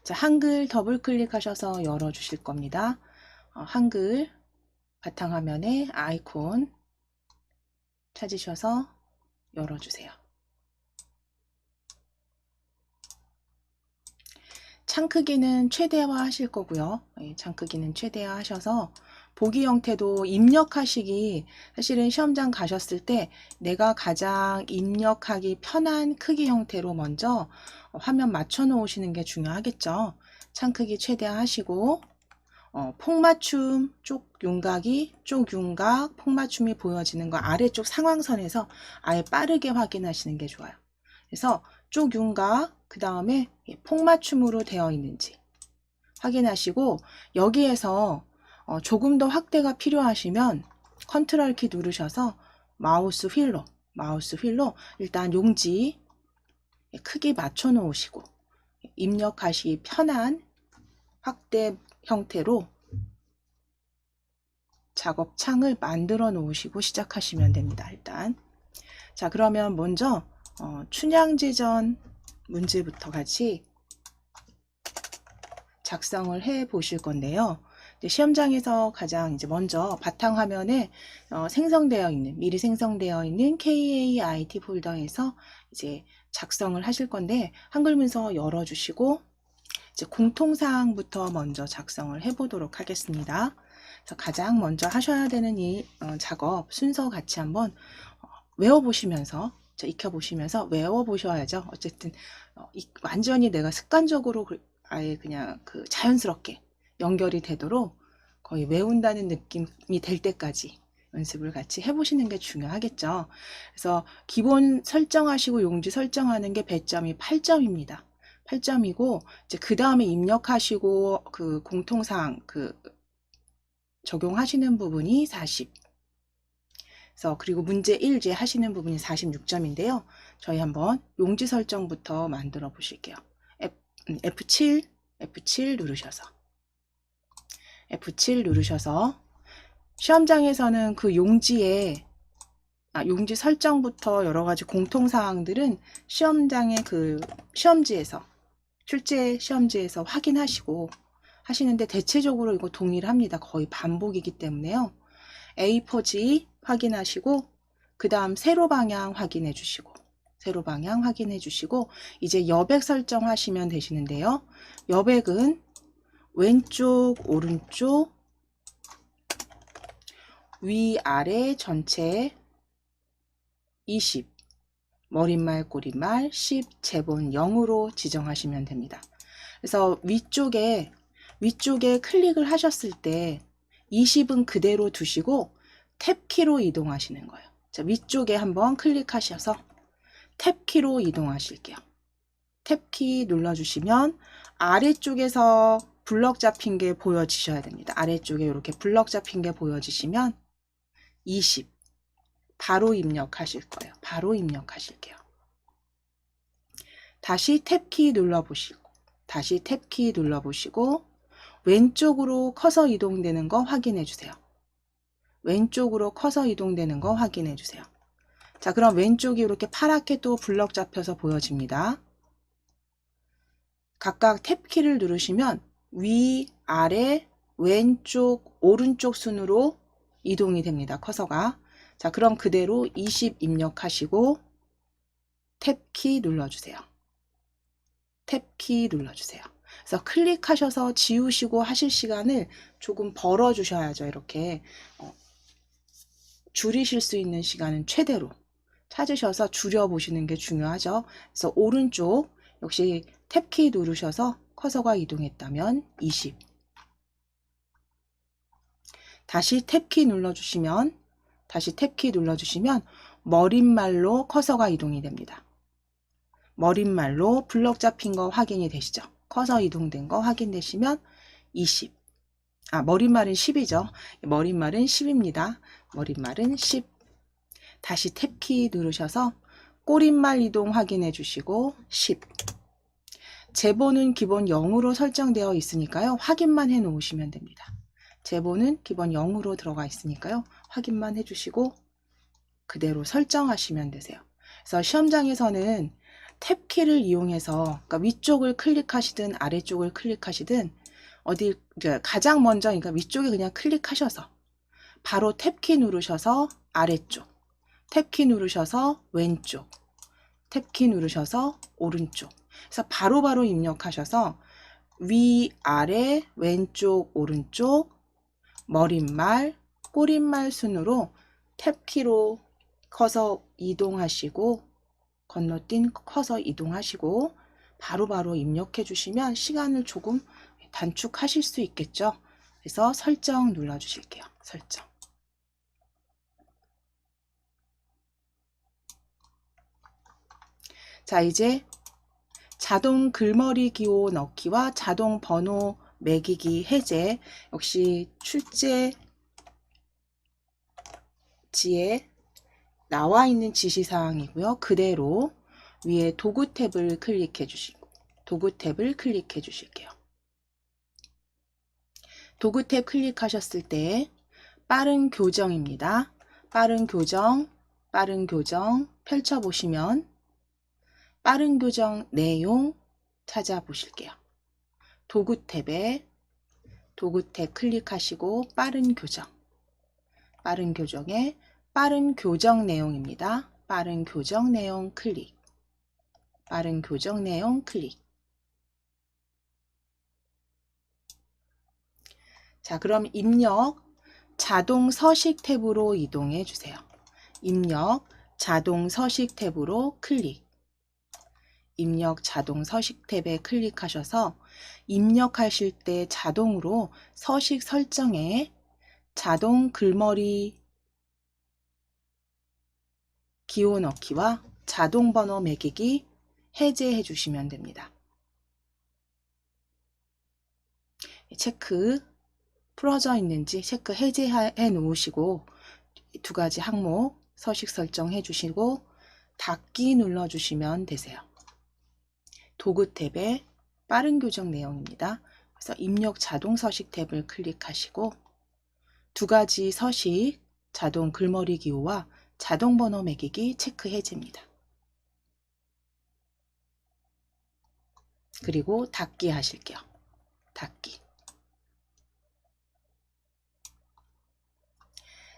자, 한글 더블 클릭하셔서 열어 주실 겁니다. 한글 바탕화면에 아이콘 찾으셔서 열어 주세요. 창 크기는 최대화 하실 거고요. 창 크기는 최대화 하셔서 보기 형태도 입력하시기, 사실은 시험장 가셨을 때 내가 가장 입력하기 편한 크기 형태로 먼저 화면 맞춰 놓으시는 게 중요하겠죠. 창 크기 최대화 하시고 폭맞춤 쪽윤곽이 쪽윤곽 폭맞춤이 보여지는 거 아래쪽 상황선에서 아예 빠르게 확인하시는 게 좋아요. 그래서 쪽윤곽 그 다음에 폭맞춤으로 되어 있는지 확인하시고, 여기에서 조금 더 확대가 필요하시면 컨트롤 키 누르셔서 마우스 휠로 일단 용지 크기 맞춰 놓으시고 입력하시기 편한 확대 형태로 작업창을 만들어 놓으시고 시작하시면 됩니다. 일단 자, 그러면 먼저 춘향제전 문제부터 같이 작성을 해 보실 건데요. 시험장에서 가장 이제 먼저 바탕화면에 미리 생성되어 있는 KAIT 폴더에서 이제 작성을 하실 건데, 한글 문서 열어 주시고 이제 공통사항부터 먼저 작성을 해 보도록 하겠습니다. 그래서 가장 먼저 하셔야 되는 이 작업 순서 같이 한번 외워보시면서, 익혀보시면서 외워보셔야죠. 어쨌든 완전히 내가 습관적으로 아예 그냥 자연스럽게 연결이 되도록 거의 외운다는 느낌이 될 때까지 연습을 같이 해보시는 게 중요하겠죠. 그래서 기본 설정하시고 용지 설정하는 게 배점이 8점입니다. 8점이고 이제 그 다음에 입력하시고 공통사항 적용하시는 부분이 40. 그래서 그리고 문제 1제 하시는 부분이 46점인데요. 저희 한번 용지 설정부터 만들어 보실게요. F7 누르셔서 시험장에서는 그 용지 설정부터 여러 가지 공통사항들은 시험장의 실제 시험지에서 확인하시고 하시는데, 대체적으로 이거 동일합니다. 거의 반복이기 때문에요. A4G 확인하시고 그 다음 세로 방향 확인해 주시고 이제 여백 설정하시면 되시는데요. 여백은 왼쪽 오른쪽 위아래 전체 20, 머릿말 꼬릿말 10, 제본 0으로 지정하시면 됩니다. 그래서 위쪽에 클릭을 하셨을 때 20은 그대로 두시고 탭키로 이동하시는 거예요. 자, 위쪽에 한번 클릭하셔서 탭키로 이동하실게요. 탭키 눌러주시면 아래쪽에서 블럭 잡힌 게 보여지셔야 됩니다. 아래쪽에 이렇게 블럭 잡힌 게 보여지시면 20 바로 입력하실 거예요. 바로 입력하실게요. 다시 탭키 눌러보시고 왼쪽으로 커서 이동되는 거 확인해 주세요. 자, 그럼 왼쪽이 이렇게 파랗게 또 블럭 잡혀서 보여집니다. 각각 탭키를 누르시면 위, 아래, 왼쪽, 오른쪽 순으로 이동이 됩니다. 커서가. 자, 그럼 그대로 20 입력하시고 탭키 눌러주세요. 그래서 클릭하셔서 지우시고 하실 시간을 조금 벌어 주셔야죠. 이렇게 줄이실 수 있는 시간은 최대로 찾으셔서 줄여보시는 게 중요하죠. 그래서 오른쪽 역시 탭키 누르셔서 커서가 이동했다면 20. 다시 탭키 눌러주시면 머릿말로 커서가 이동이 됩니다. 머릿말로 블럭 잡힌 거 확인이 되시죠? 커서 이동된 거 확인되시면 20. 머릿말은 10이죠. 머릿말은 10입니다. 머릿말은 10. 다시 탭키 누르셔서 꼬릿말 이동 확인해 주시고 10. 제본은 기본 0으로 설정되어 있으니까요. 확인만 해 놓으시면 됩니다. 제본은 기본 0으로 들어가 있으니까요. 확인만 해 주시고 그대로 설정하시면 되세요. 그래서 시험장에서는 탭키를 이용해서 그러니까 위쪽을 클릭하시든 아래쪽을 클릭하시든 어디 가장 먼저 그러니까 위쪽에 그냥 클릭하셔서 바로 탭키 누르셔서 아래쪽, 탭키 누르셔서 왼쪽, 탭키 누르셔서 오른쪽. 그래서 바로바로 입력하셔서 위, 아래, 왼쪽, 오른쪽, 머릿말, 꼬릿말 순으로 탭키로 커서 이동하시고 건너뛴 커서 이동하시고 바로바로 입력해 주시면 시간을 조금 단축하실 수 있겠죠. 그래서 설정 눌러 주실게요. 설정. 자, 이제 자동 글머리 기호 넣기와 자동 번호 매기기 해제, 역시 출제지에 나와 있는 지시사항이고요. 그대로 위에 도구 탭을 클릭해 주시고 도구 탭을 클릭해 주실게요. 도구 탭 클릭하셨을 때 빠른 교정입니다. 빠른 교정 펼쳐보시면 빠른 교정 내용 찾아보실게요. 도구 탭에 도구 탭 클릭하시고 빠른 교정에 빠른 교정 내용입니다. 빠른 교정 내용 클릭. 빠른 교정 내용 클릭. 자, 그럼 입력 자동 서식 탭으로 이동해 주세요. 입력 자동 서식 탭으로 클릭. 입력 자동 서식 탭에 클릭하셔서 입력하실 때 자동으로 서식 설정에 자동 글머리 기호 넣기와 자동 번호 매기기 해제해 주시면 됩니다. 체크 풀어져 있는지 체크 해제해 놓으시고 두 가지 항목 서식 설정해 주시고 닫기 눌러 주시면 되세요. 도구 탭에 빠른 교정 내용입니다. 그래서 입력 자동 서식 탭을 클릭하시고 두 가지 서식 자동 글머리 기호와 자동 번호 매기기 체크 해제입니다. 그리고 닫기 하실게요. 닫기.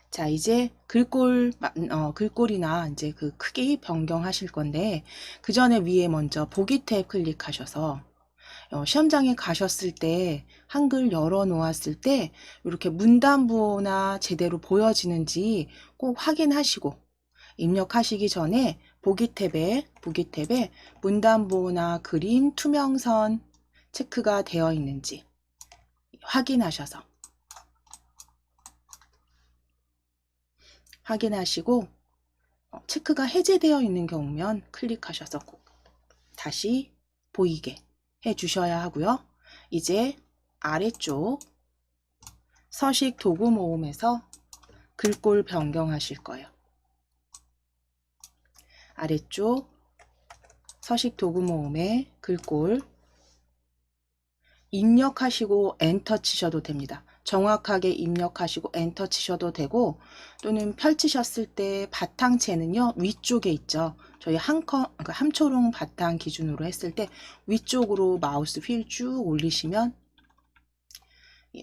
자, 이제 글꼴이나 이제 그 크기 변경하실 건데 그 전에 위에 먼저 보기 탭 클릭하셔서 시험장에 가셨을 때 한글 열어 놓았을 때 이렇게 문단부호나 제대로 보여지는지 꼭 확인하시고 입력하시기 전에 보기 탭에 문단부호나 그림, 투명선 체크가 되어 있는지 확인하시고 체크가 해제되어 있는 경우면 클릭하셔서 꼭 다시 보이게 해 주셔야 하고요. 이제 아래쪽 서식 도구 모음에서 글꼴 변경하실 거예요. 아래쪽 서식 도구 모음에 글꼴 입력하시고 엔터 치셔도 됩니다. 정확하게 입력하시고 엔터 치셔도 되고 또는 펼치셨을 때 바탕체는요 위쪽에 있죠. 저희 함초롱 바탕 기준으로 했을 때 위쪽으로 마우스 휠 쭉 올리시면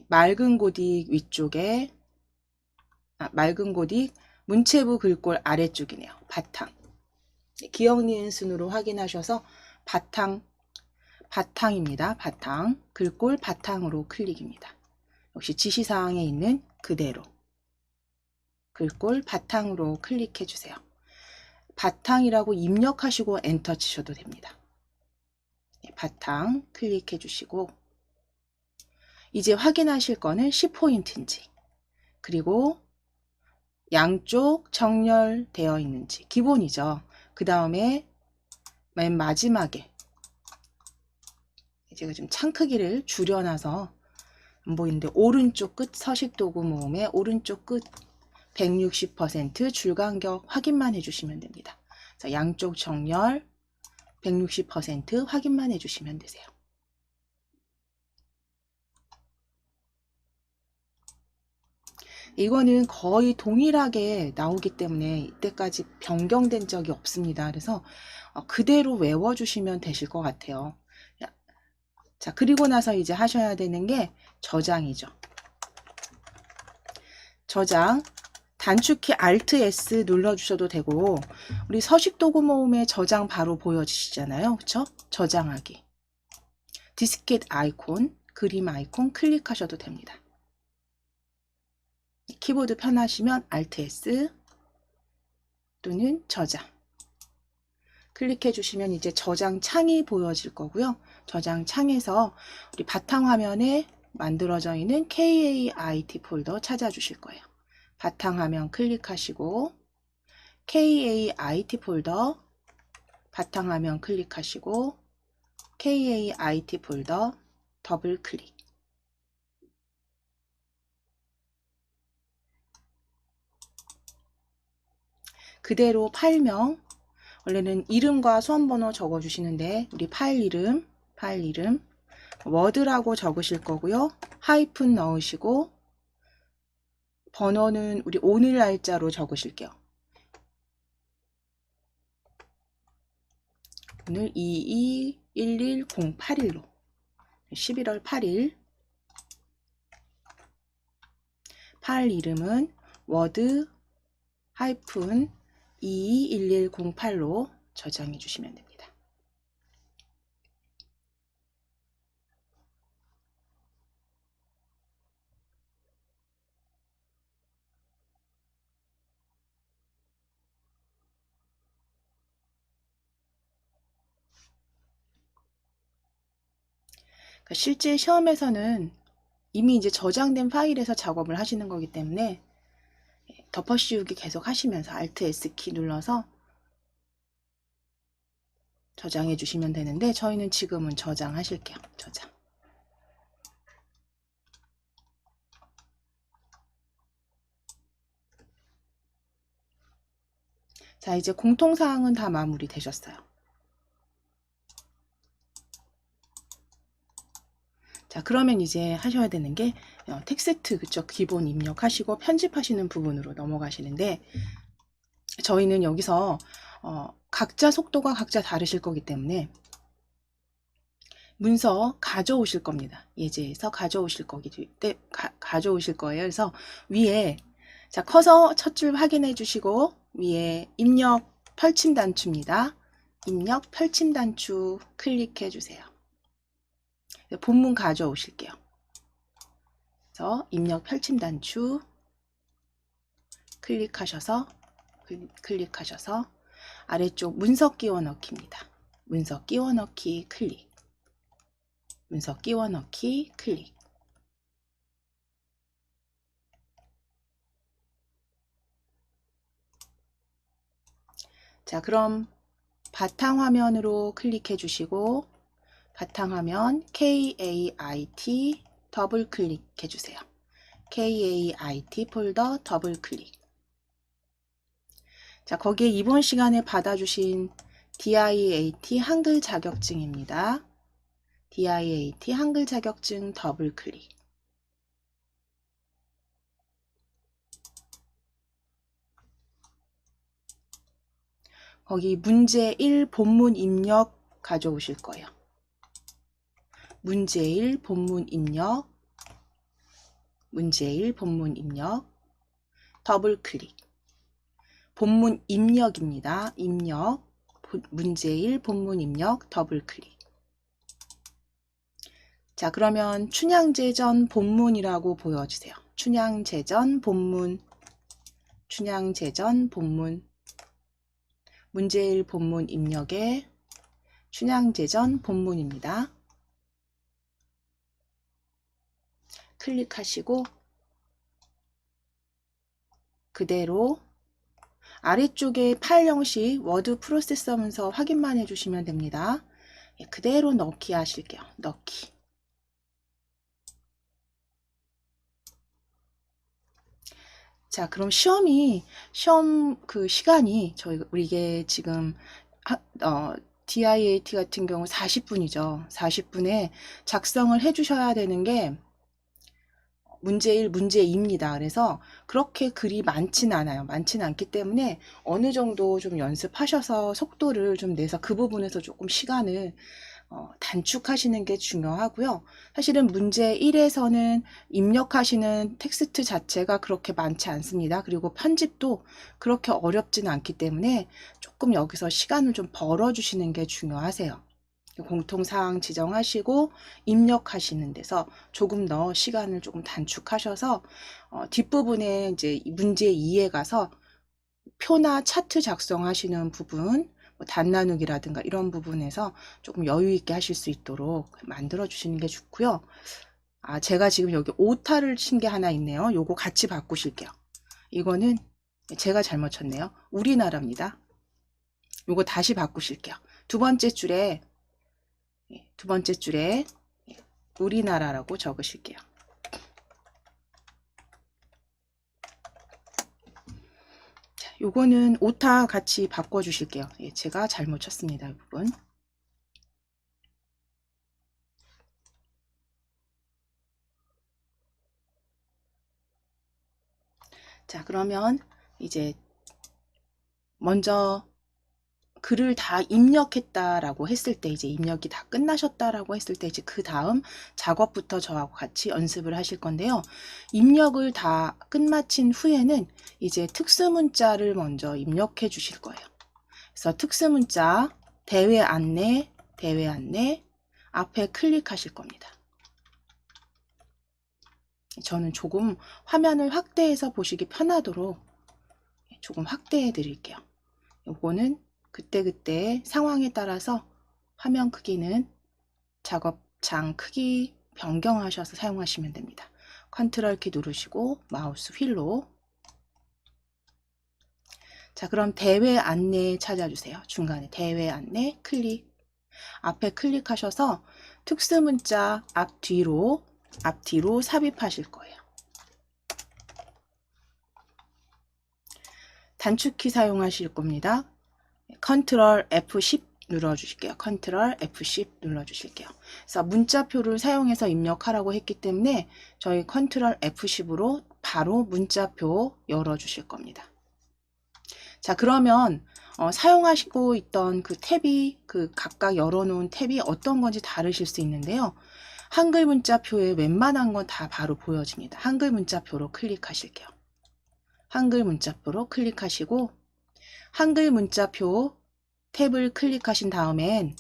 맑은 고딕 위쪽에 맑은 고딕 문체부 글꼴 아래쪽이네요. 바탕. 기억 니은 순으로 확인하셔서 바탕입니다. 바탕. 글꼴 바탕으로 클릭입니다. 역시 지시사항에 있는 그대로 글꼴 바탕으로 클릭해 주세요. 바탕이라고 입력하시고 엔터 치셔도 됩니다. 바탕 클릭해 주시고 이제 확인하실 거는 10포인트인지 그리고 양쪽 정렬되어 있는지 기본이죠. 그 다음에 맨 마지막에 제가 좀 창 크기를 줄여놔서 안 보이는데 오른쪽 끝 서식 도구 모음의 오른쪽 끝 160% 줄간격 확인만 해주시면 됩니다. 자, 양쪽 정렬 160% 확인만 해주시면 되세요. 이거는 거의 동일하게 나오기 때문에 이때까지 변경된 적이 없습니다. 그래서 그대로 외워주시면 되실 것 같아요. 자, 그리고 나서 이제 하셔야 되는 게 저장이죠. 저장. 단축키 Alt S 눌러주셔도 되고, 우리 서식도구 모음의 저장 바로 보여지시잖아요. 그쵸? 저장하기. 디스켓 아이콘, 그림 아이콘 클릭하셔도 됩니다. 키보드 편하시면 Alt S 또는 저장. 클릭해 주시면 이제 저장 창이 보여질 거고요. 저장 창에서 우리 바탕화면에 만들어져 있는 KAIT 폴더 찾아주실 거예요. 바탕화면 클릭하시고 KAIT 폴더, 바탕화면 클릭하시고 KAIT 폴더 더블 클릭. 그대로 파일명, 원래는 이름과 수험번호 적어주시는데 우리 파일 이름 워드라고 적으실 거고요. 하이픈 넣으시고 번호는 우리 오늘 날짜로 적으실게요. 오늘 2211081로 11월 8일. 파일 이름은 워드 하이픈 221108로 저장해 주시면 됩니다. 실제 시험에서는 이미 이제 저장된 파일에서 작업을 하시는 거기 때문에 덮어씌우기 계속 하시면서 Alt S 키 눌러서 저장해 주시면 되는데 저희는 지금은 저장하실게요. 저장. 자, 이제 공통사항은 다 마무리 되셨어요. 자, 그러면 이제 하셔야 되는 게 텍스트, 그쵸? 기본 입력하시고 편집하시는 부분으로 넘어가시는데 저희는 여기서 각자 속도가 각자 다르실 거기 때문에 문서 가져오실 겁니다. 예제에서 가져오실 가져오실 거예요. 그래서 위에 자, 커서 첫 줄 확인해 주시고 위에 입력 펼침 단추입니다. 입력 펼침 단추 클릭해 주세요. 본문 가져오실게요. 그래서 입력 펼침 단추 클릭하셔서 아래쪽 문서 끼워 넣기입니다. 문서 끼워 넣기 클릭. 문서 끼워 넣기 클릭. 자, 그럼 바탕화면으로 클릭해 주시고 바탕화면 KAIT 더블 클릭해 주세요. KAIT 폴더 더블 클릭. 자, 거기에 이번 시간에 받아주신 DIAT 한글 자격증입니다. DIAT 한글 자격증 더블 클릭. 거기 문제 1 본문 입력 가져오실 거예요. 문제 1 본문 입력, 문제 1 본문 입력, 더블 클릭. 본문 입력입니다. 입력, 문제 1 본문 입력, 더블 클릭. 자, 그러면 춘향제전 본문이라고 보여주세요. 춘향제전 본문, 춘향제전 본문, 문제 1 본문 입력에 춘향제전 본문입니다. 클릭하시고 그대로 아래쪽에 파일 형식 워드 프로세서 문서 확인만 해주시면 됩니다. 그대로 넣기 하실게요. 넣기. 자, 그럼 시험 그 시간이 우리 이게 지금 DIAT 같은 경우 40분이죠. 40분에 작성을 해주셔야 되는 게 문제 1, 문제 2입니다. 그래서 그렇게 글이 많진 않아요. 많진 않기 때문에 어느 정도 좀 연습하셔서 속도를 좀 내서 그 부분에서 조금 시간을 단축하시는 게 중요하고요. 사실은 문제 1에서는 입력하시는 텍스트 자체가 그렇게 많지 않습니다. 그리고 편집도 그렇게 어렵진 않기 때문에 조금 여기서 시간을 좀 벌어주시는 게 중요하세요. 공통사항 지정하시고 입력하시는 데서 조금 더 시간을 조금 단축하셔서 뒷부분에 이제 문제 2에 가서 표나 차트 작성하시는 부분, 뭐 단 나누기라든가 이런 부분에서 조금 여유 있게 하실 수 있도록 만들어 주시는 게 좋고요. 제가 지금 여기 오타를 친 게 하나 있네요. 요거 같이 바꾸실게요. 이거는 제가 잘못 쳤네요. 우리나라입니다. 요거 다시 바꾸실게요. 두 번째 줄에 우리나라라고 적으실게요. 자, 요거는 오타 같이 바꿔 주실게요. 제가 잘못 쳤습니다. 이 부분. 자, 그러면 이제 먼저 글을 다 입력했다라고 했을 때, 이제 입력이 다 끝나셨다라고 했을 때, 이제 그 다음 작업부터 저하고 같이 연습을 하실 건데요. 입력을 다 끝마친 후에는 이제 특수문자를 먼저 입력해 주실 거예요. 그래서 특수문자, 대회 안내 앞에 클릭하실 겁니다. 저는 조금 화면을 확대해서 보시기 편하도록 조금 확대해 드릴게요. 요거는 그때그때 상황에 따라서 화면 크기는 작업장 크기 변경하셔서 사용하시면 됩니다. 컨트롤 키 누르시고 마우스 휠로. 자, 그럼 대회 안내 찾아주세요. 중간에 대회 안내 클릭. 앞에 클릭하셔서 특수문자 앞뒤로 삽입하실 거예요. 단축키 사용하실 겁니다. 컨트롤 F10 눌러주실게요. 컨트롤 F10 눌러주실게요. 그래서 문자표를 사용해서 입력하라고 했기 때문에 저희 컨트롤 F10으로 바로 문자표 열어주실 겁니다. 자, 그러면 사용하시고 있던 그 탭이, 그 각각 열어놓은 탭이 어떤 건지 다르실 수 있는데요. 한글 문자표에 웬만한 건 다 바로 보여집니다. 한글 문자표로 클릭하실게요. 한글 문자표로 클릭하시고 한글 문자표 탭을 클릭하신 다음엔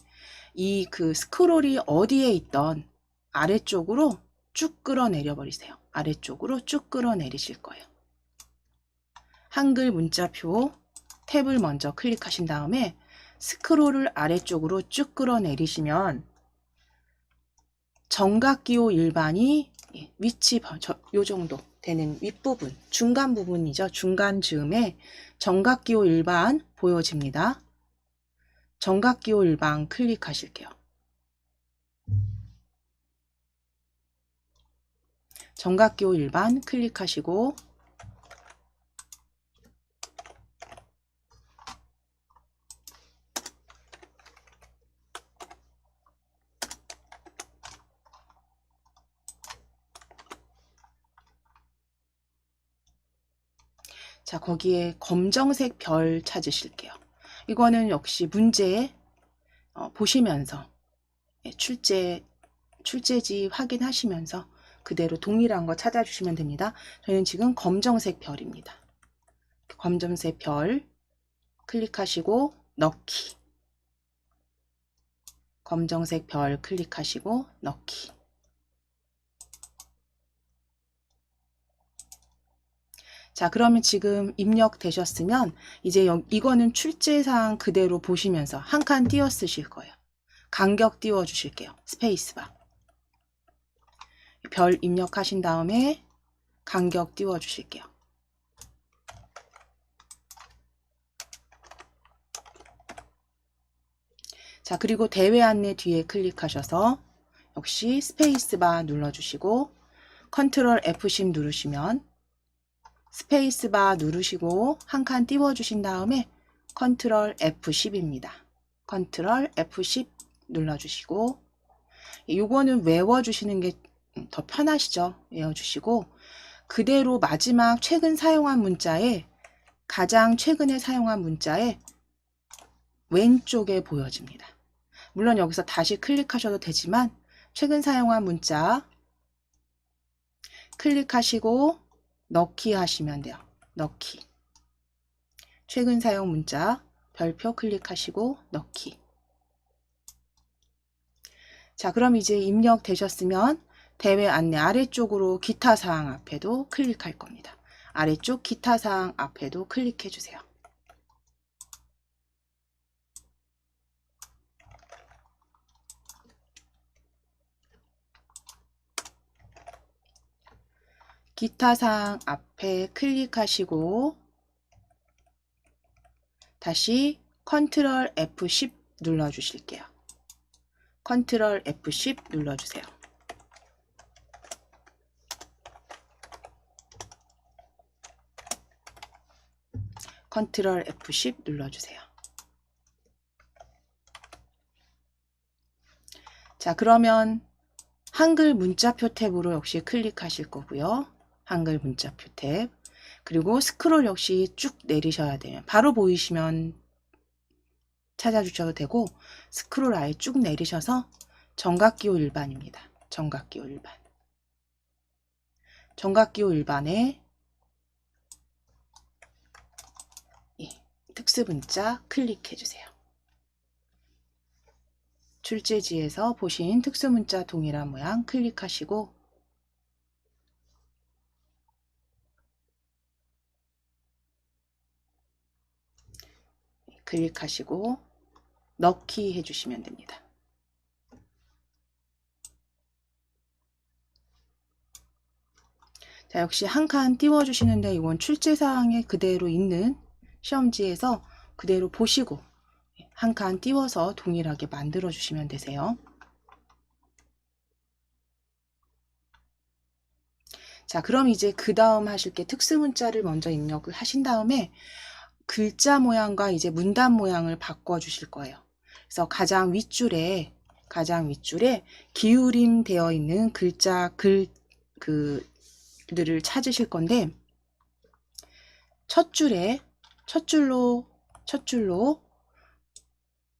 이 그 스크롤이 어디에 있던 아래쪽으로 쭉 끌어내려 버리세요. 아래쪽으로 쭉 끌어내리실 거예요. 한글 문자표 탭을 먼저 클릭하신 다음에 스크롤을 아래쪽으로 쭉 끌어내리시면 정각기호 일반이 위치 요 정도 되는 윗부분, 중간 부분이죠. 중간 즈음에 정각기호 일반 보여집니다. 정각기호 일반 클릭하실게요. 정각기호 일반 클릭하시고 자, 거기에 검정색 별 찾으실게요. 이거는 역시 문제 보시면서 출제지 확인하시면서 그대로 동일한 거 찾아주시면 됩니다. 저희는 지금 검정색 별입니다. 검정색 별 클릭하시고 넣기. 검정색 별 클릭하시고 넣기. 자, 그러면 지금 입력되셨으면 이제 이거는 출제사항 그대로 보시면서 한 칸 띄워 쓰실 거예요. 간격 띄워 주실게요. 스페이스바. 별 입력하신 다음에 간격 띄워 주실게요. 자, 그리고 대회 안내 뒤에 클릭하셔서 역시 스페이스바 눌러주시고 컨트롤 F10 누르시면 스페이스바 누르시고 한 칸 띄워주신 다음에 컨트롤 F10입니다. 컨트롤 F10 눌러주시고 요거는 외워주시는 게 더 편하시죠? 외워주시고 그대로 마지막 최근 사용한 문자에 가장 최근에 사용한 문자에 왼쪽에 보여집니다. 물론 여기서 다시 클릭하셔도 되지만 최근 사용한 문자 클릭하시고 넣기 하시면 돼요. 넣기. 최근 사용 문자 별표 클릭하시고 넣기. 자, 그럼 이제 입력되셨으면 대회 안내 아래쪽으로 기타 사항 앞에도 클릭할 겁니다. 아래쪽 기타 사항 앞에도 클릭해 주세요. 기타 사항 앞에 클릭하시고 다시 컨트롤 F10 눌러 주실게요. 컨트롤 F10 눌러 주세요. 컨트롤 F10 눌러주세요. 자, 그러면 한글 문자표 탭으로 역시 클릭하실 거고요. 한글 문자표 탭. 그리고 스크롤 역시 쭉 내리셔야 돼요. 바로 보이시면 찾아주셔도 되고 스크롤 아예 쭉 내리셔서 정각기호 일반입니다. 정각기호 일반. 정각기호 일반에 특수문자 클릭해주세요. 출제지에서 보신 특수문자 동일한 모양 클릭하시고 클릭하시고 넣기 해주시면 됩니다. 자, 역시 한 칸 띄워주시는데 이건 출제사항에 그대로 있는 시험지에서 그대로 보시고 한 칸 띄워서 동일하게 만들어 주시면 되세요. 자, 그럼 이제 그 다음 하실 게 특수문자를 먼저 입력을 하신 다음에 글자 모양과 이제 문단 모양을 바꿔 주실 거예요. 그래서 가장 윗줄에 기울임 되어 있는 글들을 찾으실 건데 첫 줄로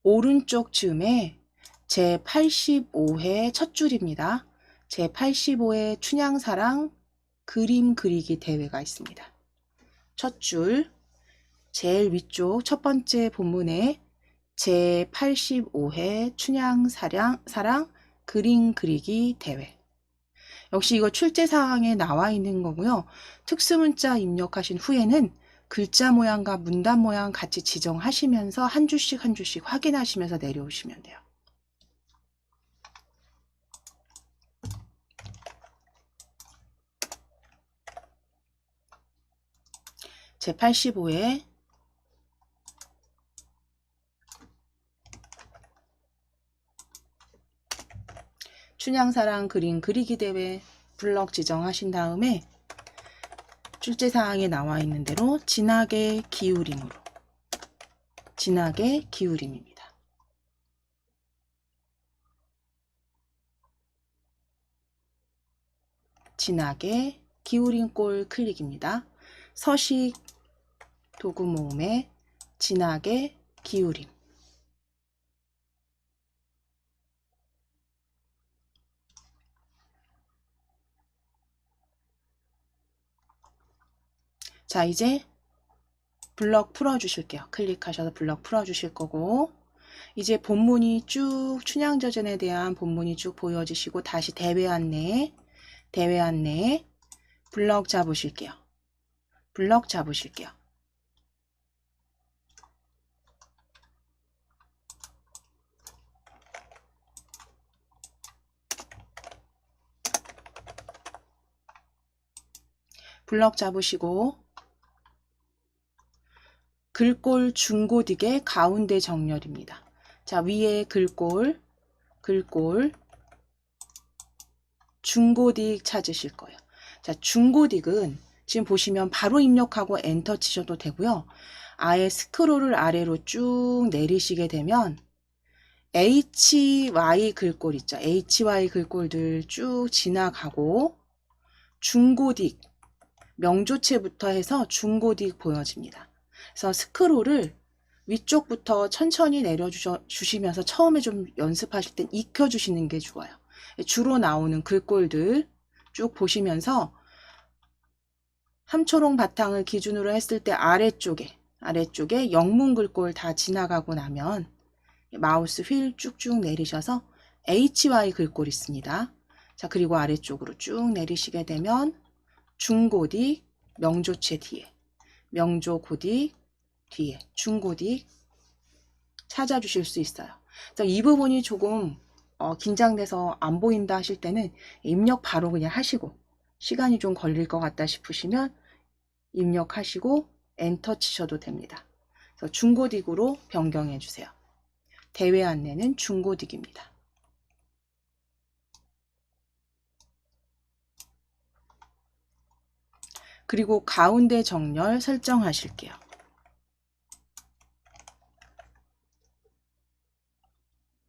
오른쪽 즈음에 제85회 첫 줄입니다. 제85회 춘향사랑 그림 그리기 대회가 있습니다. 첫 줄, 제일 위쪽 첫 번째 본문에 제85회 춘향사랑 그림 그리기 대회. 역시 이거 출제사항에 나와 있는 거고요. 특수문자 입력하신 후에는 글자 모양과 문단 모양 같이 지정하시면서 한 줄씩 확인하시면서 내려오시면 돼요. 제85회 춘향사랑 그림 그리기 대회 블럭 지정하신 다음에 출제사항에 나와 있는 대로 진하게 기울임입니다. 진하게 기울인 꼴 클릭입니다. 서식 도구 모음에 진하게 기울임. 자, 이제 블럭 풀어주실게요. 클릭하셔서 블럭 풀어주실 거고 이제 본문이 쭉 춘향저전에 대한 본문이 쭉 보여지시고 다시 대회 안내 블럭 잡으실게요. 블럭 잡으시고 글꼴 중고딕의 가운데 정렬입니다. 자, 위에 글꼴 중고딕 찾으실 거예요. 자, 중고딕은 지금 보시면 바로 입력하고 엔터 치셔도 되고요. 아예 스크롤을 아래로 쭉 내리시게 되면 HY 글꼴 있죠. HY 글꼴들 쭉 지나가고 중고딕 명조체부터 해서 중고딕 보여집니다. 그래서 스크롤을 위쪽부터 천천히 내려주시면서 처음에 좀 연습하실 땐 익혀주시는 게 좋아요. 주로 나오는 글꼴들 쭉 보시면서 함초롱 바탕을 기준으로 했을 때 아래쪽에 영문 글꼴 다 지나가고 나면 마우스 휠 쭉쭉 내리셔서 HY 글꼴 있습니다. 자, 그리고 아래쪽으로 쭉 내리시게 되면 중고딕, 명조체 뒤에, 명조고딕 뒤에, 중고딕 찾아주실 수 있어요. 그래서 이 부분이 조금 긴장돼서 안 보인다 하실 때는 입력 바로 그냥 하시고, 시간이 좀 걸릴 것 같다 싶으시면 입력하시고 엔터 치셔도 됩니다. 그래서 중고딕으로 변경해 주세요. 대회 안내는 중고딕입니다. 그리고 가운데 정렬 설정하실게요.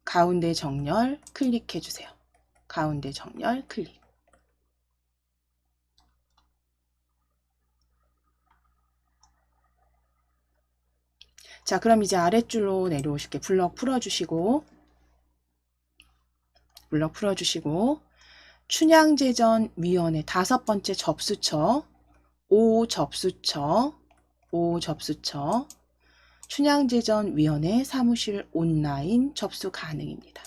가운데 정렬 클릭해 주세요. 가운데 정렬 클릭. 자, 그럼 이제 아랫줄로 내려오실게요. 블럭 풀어주시고, 춘향제전위원회 5번째 접수처, 5접수처, 춘향제전위원회 사무실 온라인 접수 가능입니다.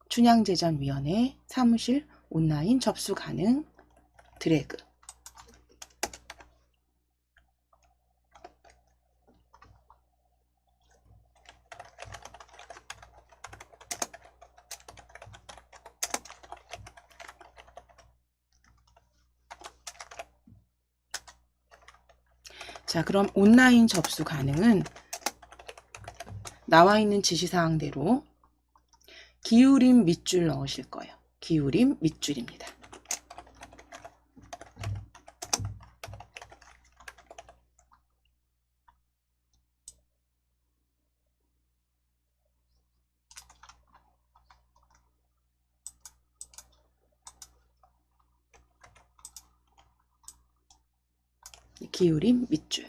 춘향제전위원회 사무실 온라인 접수 가능 드래그. 자, 그럼 온라인 접수 가능은 나와 있는 지시사항대로 기울임 밑줄 넣으실 거예요. 기울임 밑줄입니다. 기울임 밑줄.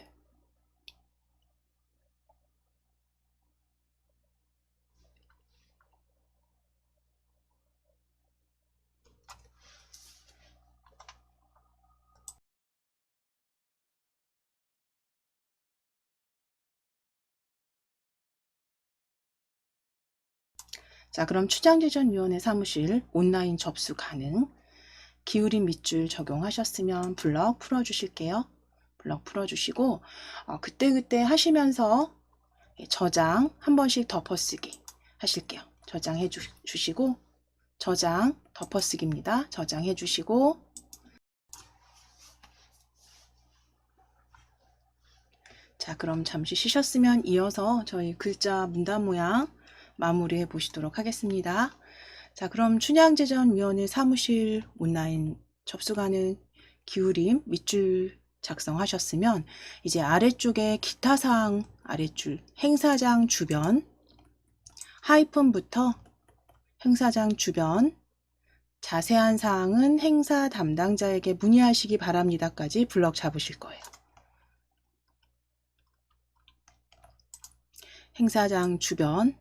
자, 그럼 춘향제전위원회 사무실 온라인 접수 가능. 기울임 밑줄 적용하셨으면 블럭 풀어주실게요. 블럭 풀어주시고 그때그때 하시면서 저장 한 번씩 덮어쓰기 하실게요. 저장해 주시고 저장 덮어쓰기입니다. 저장해 주시고 자, 그럼 잠시 쉬셨으면 이어서 저희 글자 문단 모양 마무리해 보시도록 하겠습니다. 자, 그럼 춘향제전위원회 사무실 온라인 접수 가능 기울임 밑줄 작성하셨으면 이제 아래쪽에 기타 사항 아래줄 행사장 주변 하이픈부터 행사장 주변 자세한 사항은 행사 담당자에게 문의하시기 바랍니다까지 블럭 잡으실 거예요. 행사장 주변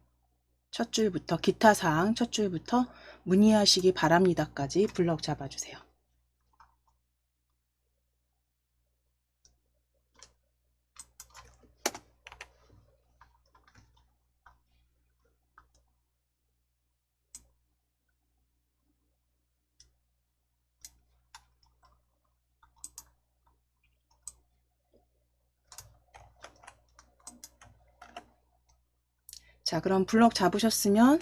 첫 줄부터 기타 사항 첫 줄부터 문의하시기 바랍니다까지 블럭 잡아주세요. 자, 그럼 블럭 잡으셨으면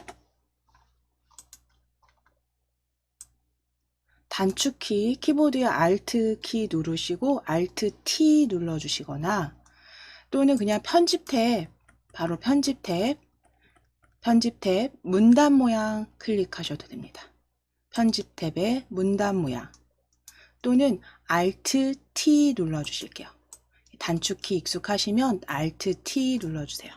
단축키 키보드의 Alt 키 누르시고 Alt T 눌러주시거나 또는 그냥 편집 탭 바로 편집 탭 문단 모양 클릭하셔도 됩니다. 편집 탭의 문단 모양 또는 Alt T 눌러주실게요. 단축키 익숙하시면 Alt T 눌러주세요.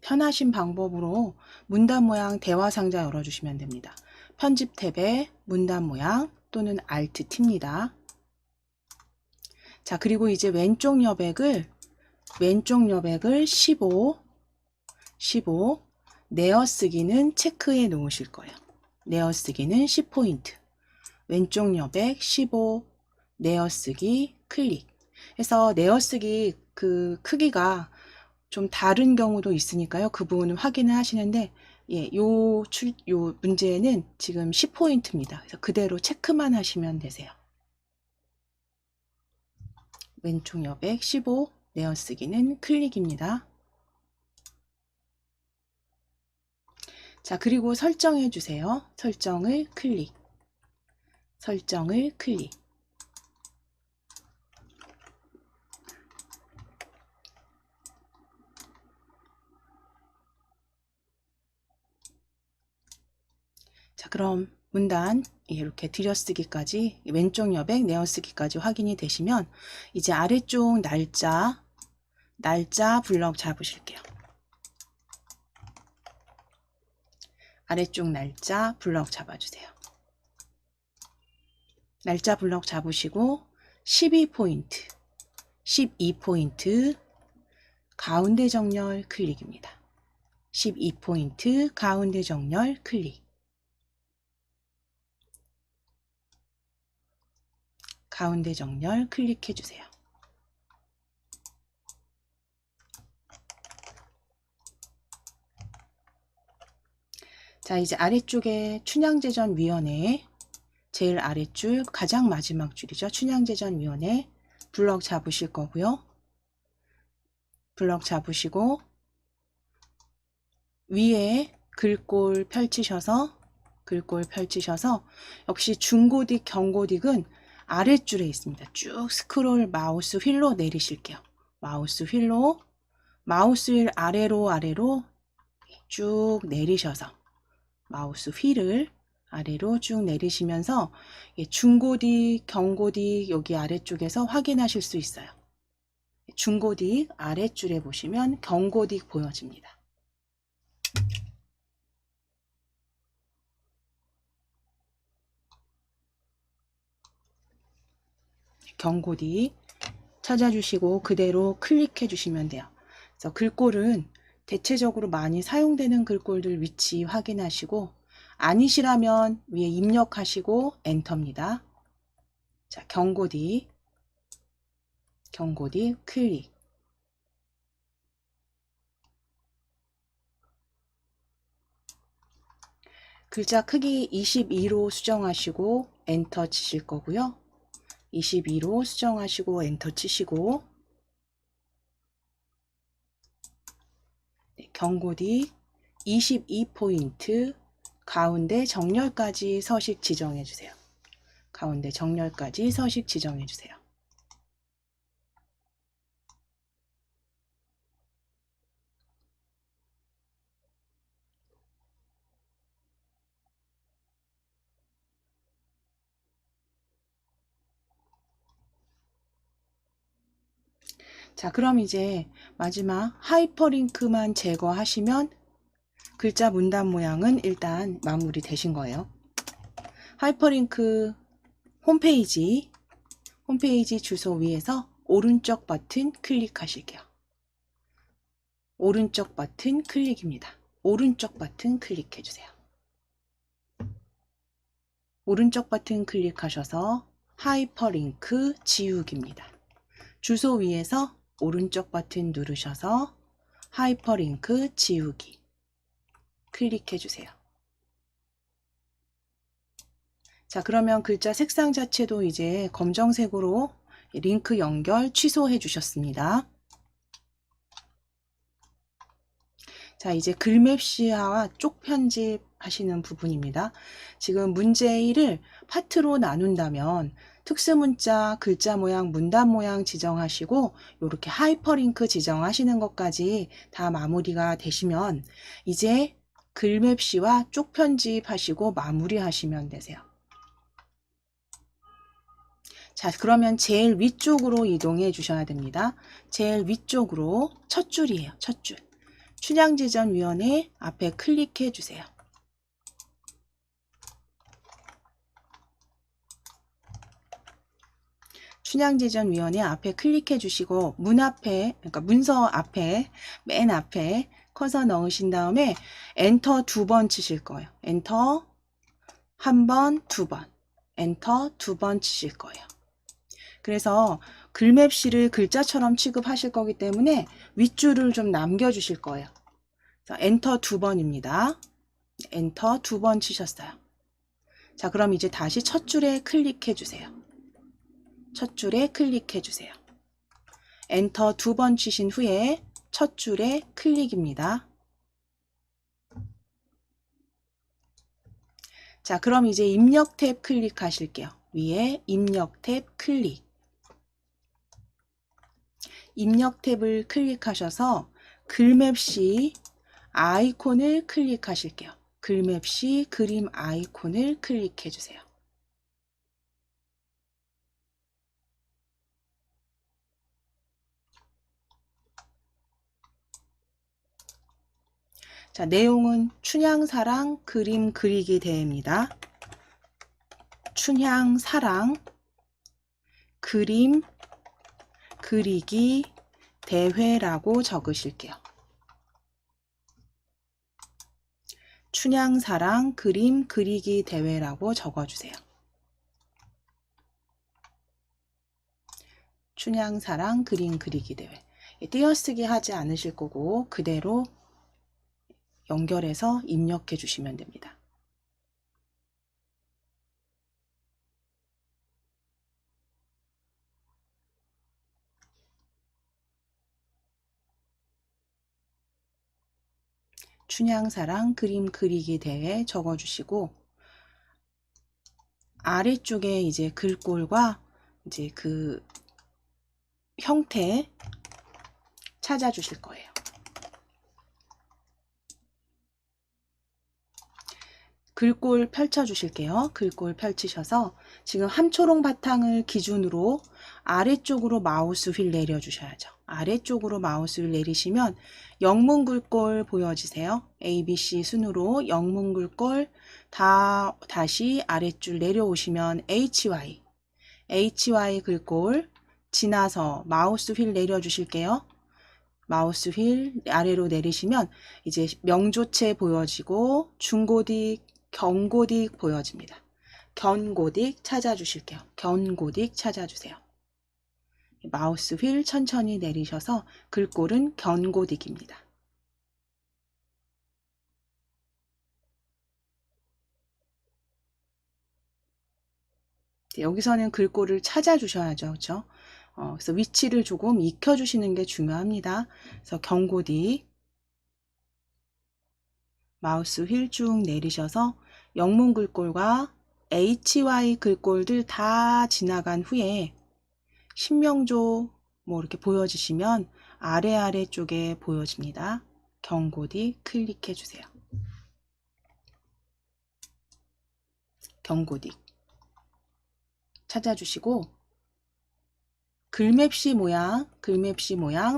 편하신 방법으로 문단 모양 대화 상자 열어주시면 됩니다. 편집 탭에 문단 모양 또는 Alt T입니다. 자, 그리고 이제 왼쪽 여백을 15 내어쓰기는 체크해 놓으실 거예요. 내어쓰기는 10포인트. 왼쪽 여백 15 내어쓰기 클릭 해서 내어쓰기 그 크기가 좀 다른 경우도 있으니까요. 그 부분은 확인을 하시는데 요 문제는 지금 10포인트입니다. 그래서 그대로 체크만 하시면 되세요. 왼쪽 여백 15 내어쓰기는 클릭입니다. 자, 그리고 설정해 주세요. 설정을 클릭. 설정을 클릭. 자, 그럼 문단 이렇게 들여쓰기까지 왼쪽 여백 내어쓰기까지 확인이 되시면 이제 아래쪽 날짜 블럭 잡으실게요. 아래쪽 날짜 블럭 잡아주세요. 날짜 블럭 잡으시고 12포인트 12포인트 가운데 정렬 클릭입니다. 12포인트 가운데 정렬 클릭. 가운데 정렬 클릭해 주세요. 자, 이제 아래쪽에 춘향제전위원회 제일 아래줄 가장 마지막 줄이죠. 춘향제전위원회 블럭 잡으실 거고요. 블럭 잡으시고 위에 글꼴 펼치셔서 역시 중고딕, 경고딕은 아랫줄에 있습니다. 쭉 스크롤 마우스 휠로 내리실게요. 마우스 휠 아래로 쭉 내리셔서 마우스 휠을 아래로 쭉 내리시면서 중고딕, 경고딕 여기 아래쪽에서 확인하실 수 있어요. 중고딕 아래줄에 보시면 경고딕 보여집니다. 경고딕 찾아주시고 그대로 클릭해 주시면 돼요. 그래서 글꼴은 대체적으로 많이 사용되는 글꼴들 위치 확인하시고 아니시라면 위에 입력하시고 엔터입니다. 자, 경고딕 클릭. 글자 크기 22로 수정하시고 엔터 치실 거고요. 22로 수정하시고 엔터 치시고 경고딕 22포인트 가운데 정렬까지 서식 지정해 주세요. 가운데 정렬까지 서식 지정해 주세요. 자, 그럼 이제 마지막 하이퍼링크만 제거하시면 글자 문단 모양은 일단 마무리 되신 거예요. 하이퍼링크 홈페이지 주소 위에서 오른쪽 버튼 클릭하실게요. 오른쪽 버튼 클릭입니다. 오른쪽 버튼 클릭해 주세요. 오른쪽 버튼 클릭하셔서 하이퍼링크 지우기입니다. 주소 위에서 오른쪽 버튼 누르셔서 하이퍼링크 지우기 클릭해 주세요. 자, 그러면 글자 색상 자체도 이제 검정색으로 링크 연결 취소해 주셨습니다. 자, 이제 글맵 시야와 쪽 편집 하시는 부분입니다. 지금 문제 1을 파트로 나눈다면 특수문자, 글자 모양, 문단 모양 지정하시고 이렇게 하이퍼링크 지정하시는 것까지 다 마무리가 되시면 이제 글맵 시와 쪽 편집하시고 마무리하시면 되세요. 자, 그러면 제일 위쪽으로 이동해 주셔야 됩니다. 제일 위쪽으로 첫 줄이에요. 첫 줄. 춘향제전위원회 앞에 클릭해 주세요. 춘향제전위원회 앞에 클릭해 주시고 문 앞에, 그러니까 문서 앞에, 맨 앞에 커서 넣으신 다음에 엔터 2번 치실 거예요. 엔터 1번, 2번, 엔터 2번 치실 거예요. 그래서 글맵시를 글자처럼 취급하실 거기 때문에 윗줄을 좀 남겨주실 거예요. 그래서 엔터 2번입니다. 엔터 2번 치셨어요. 자, 그럼 이제 다시 첫 줄에 클릭해 주세요. 첫 줄에 클릭해 주세요. 엔터 2번 치신 후에 첫 줄에 클릭입니다. 자, 그럼 이제 입력 탭 클릭하실게요. 위에 입력 탭 클릭. 입력 탭을 클릭하셔서 글맵시 아이콘을 클릭하실게요. 글맵시 그림 아이콘을 클릭해 주세요. 자, 내용은 춘향사랑 그림 그리기 대회입니다. 춘향사랑 그림 그리기 대회라고 적으실게요. 춘향사랑 그림 그리기 대회라고 적어주세요. 춘향사랑 그림 그리기 대회. 띄어쓰기 하지 않으실 거고 그대로 연결해서 입력해 주시면 됩니다. 춘향사랑 그림 그리기 대회 적어주시고 아래쪽에 이제 글꼴과 이제 그 형태 찾아주실 거예요. 글꼴 펼쳐 주실게요. 글꼴 펼치셔서 지금 함초롱 바탕을 기준으로 아래쪽으로 마우스 휠 내려 주셔야죠. 아래쪽으로 마우스 휠 내리시면 영문 글꼴 보여지세요. ABC 순으로 영문 글꼴 다시 아래줄 내려오시면 HY 글꼴 지나서 마우스 휠 내려 주실게요. 마우스 휠 아래로 내리시면 이제 명조체 보여지고 중고딕, 경고딕 보여집니다. 견고딕 찾아주실게요. 견고딕 찾아주세요. 마우스 휠 천천히 내리셔서 글꼴은 견고딕입니다. 여기서는 글꼴을 찾아주셔야죠. 그렇죠? 그래서 위치를 조금 익혀주시는 게 중요합니다. 그래서 견고딕 마우스 휠 쭉 내리셔서 영문 글꼴과 HY 글꼴들 다 지나간 후에 신명조 뭐 이렇게 보여지시면 아래 쪽에 보여집니다. 견고딕 클릭해 주세요. 견고딕 찾아주시고 글맵시 모양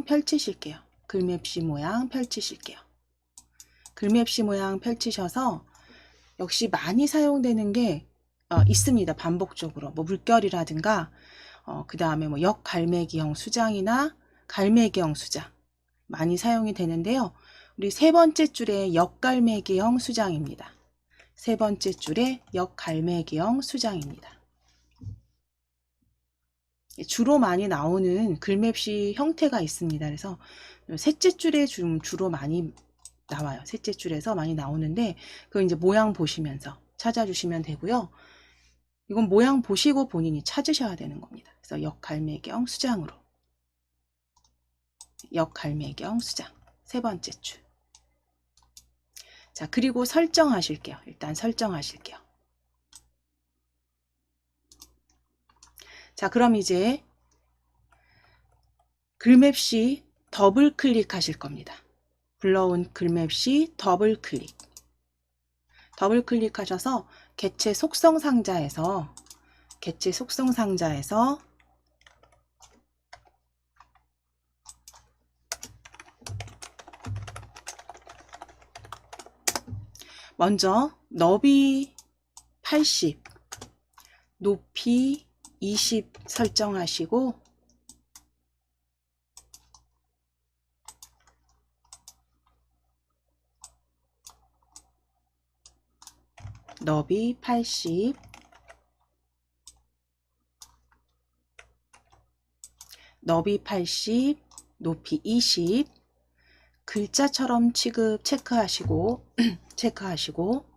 펼치실게요. 글맵시 모양 펼치실게요. 글맵시 모양 펼치셔서 역시 많이 사용되는 게 있습니다. 반복적으로 뭐 물결이라든가 그 다음에 뭐 역갈매기형 수장이나 갈매기형 수장 많이 사용이 되는데요. 우리 세 번째 줄에 역갈매기형 수장입니다. 세 번째 줄에 역갈매기형 수장입니다. 주로 많이 나오는 글맵시 형태가 있습니다. 그래서 셋째 줄에 주로 많이 나와요. 셋째 줄에서 많이 나오는데 그 이제 모양 보시면서 찾아주시면 되고요. 이건 모양 보시고 본인이 찾으셔야 되는 겁니다. 그래서 역갈매경 수장으로 역갈매경 수장 세 번째 줄. 자, 그리고 설정하실게요. 일단 설정하실게요. 자, 그럼 이제 글맵시 더블 클릭하실 겁니다. 불러온 글맵시 더블 클릭. 더블 클릭하셔서 개체 속성 상자에서 먼저 너비 80, 높이 20 설정하시고 너비 80, 너비 80, 높이 20, 글자처럼 취급 체크하시고 체크하시고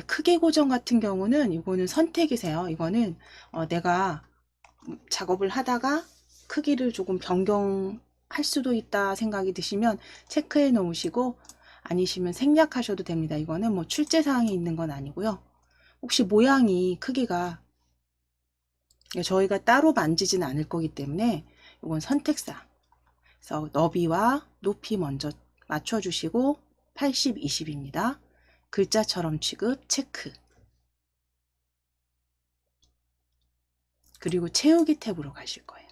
크기 고정 같은 경우는 이거는 선택이세요. 이거는 내가 작업을 하다가 크기를 조금 변경할 수도 있다 생각이 드시면 체크해 놓으시고, 아니시면 생략하셔도 됩니다. 이거는 뭐 출제사항이 있는 건 아니고요. 혹시 모양이 크기가 저희가 따로 만지진 않을 거기 때문에 이건 선택사항. 그래서 너비와 높이 먼저 맞춰주시고 80, 20입니다. 글자처럼 취급 체크. 그리고 채우기 탭으로 가실 거예요.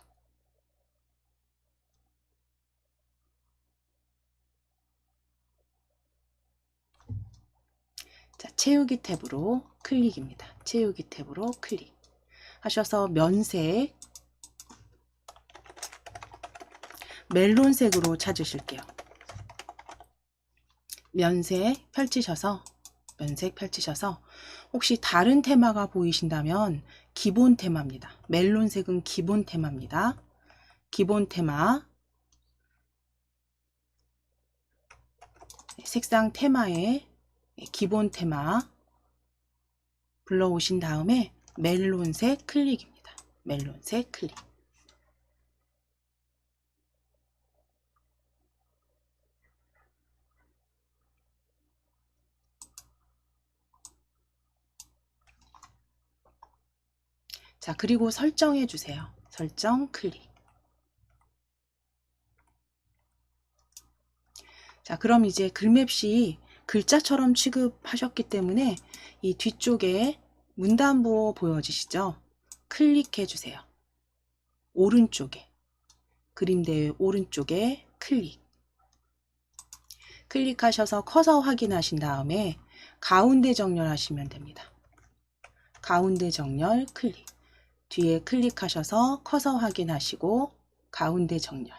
자, 채우기 탭으로 클릭입니다. 채우기 탭으로 클릭 하셔서 면색 멜론색으로 찾으실게요. 면색 펼치셔서 혹시 다른 테마가 보이신다면 기본 테마입니다. 멜론색은 기본 테마입니다. 기본 테마 색상 테마에 기본 테마 불러오신 다음에 멜론색 클릭입니다. 멜론색 클릭. 자, 그리고 설정해 주세요. 설정 클릭. 자, 그럼 이제 글맵시 글자처럼 취급하셨기 때문에 이 뒤쪽에 문단부호 보여지시죠? 클릭해 주세요. 오른쪽에, 그림대의 오른쪽에 클릭. 클릭하셔서 커서 확인하신 다음에 가운데 정렬하시면 됩니다. 가운데 정렬 클릭. 뒤에 클릭하셔서 커서 확인하시고 가운데 정렬.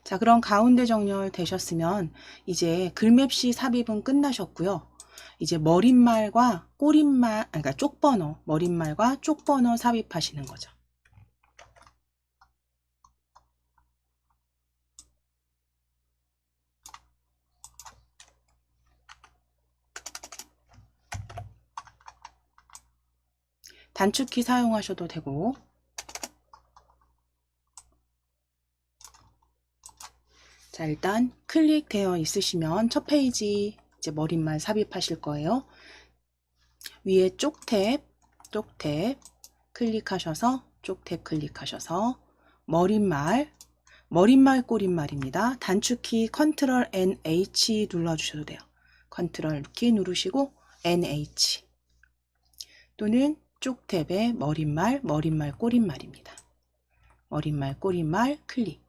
자, 그럼 가운데 정렬 되셨으면 이제 글맵시 삽입은 끝나셨고요. 이제 머릿말과 꼬릿말, 그러니까 쪽번호, 머릿말과 쪽번호 삽입하시는 거죠. 단축키 사용하셔도 되고, 자, 일단 클릭되어 있으시면 첫 페이지 이제 머릿말 삽입하실 거예요. 위에 쪽탭 클릭하셔서 쪽탭 클릭하셔서 머릿말 꼬릿말입니다. 단축키 컨트롤 NH 눌러주셔도 돼요. 컨트롤 키 누르시고 NH 또는 쪽탭의 머릿말 꼬릿말입니다. 머릿말 꼬릿말 클릭.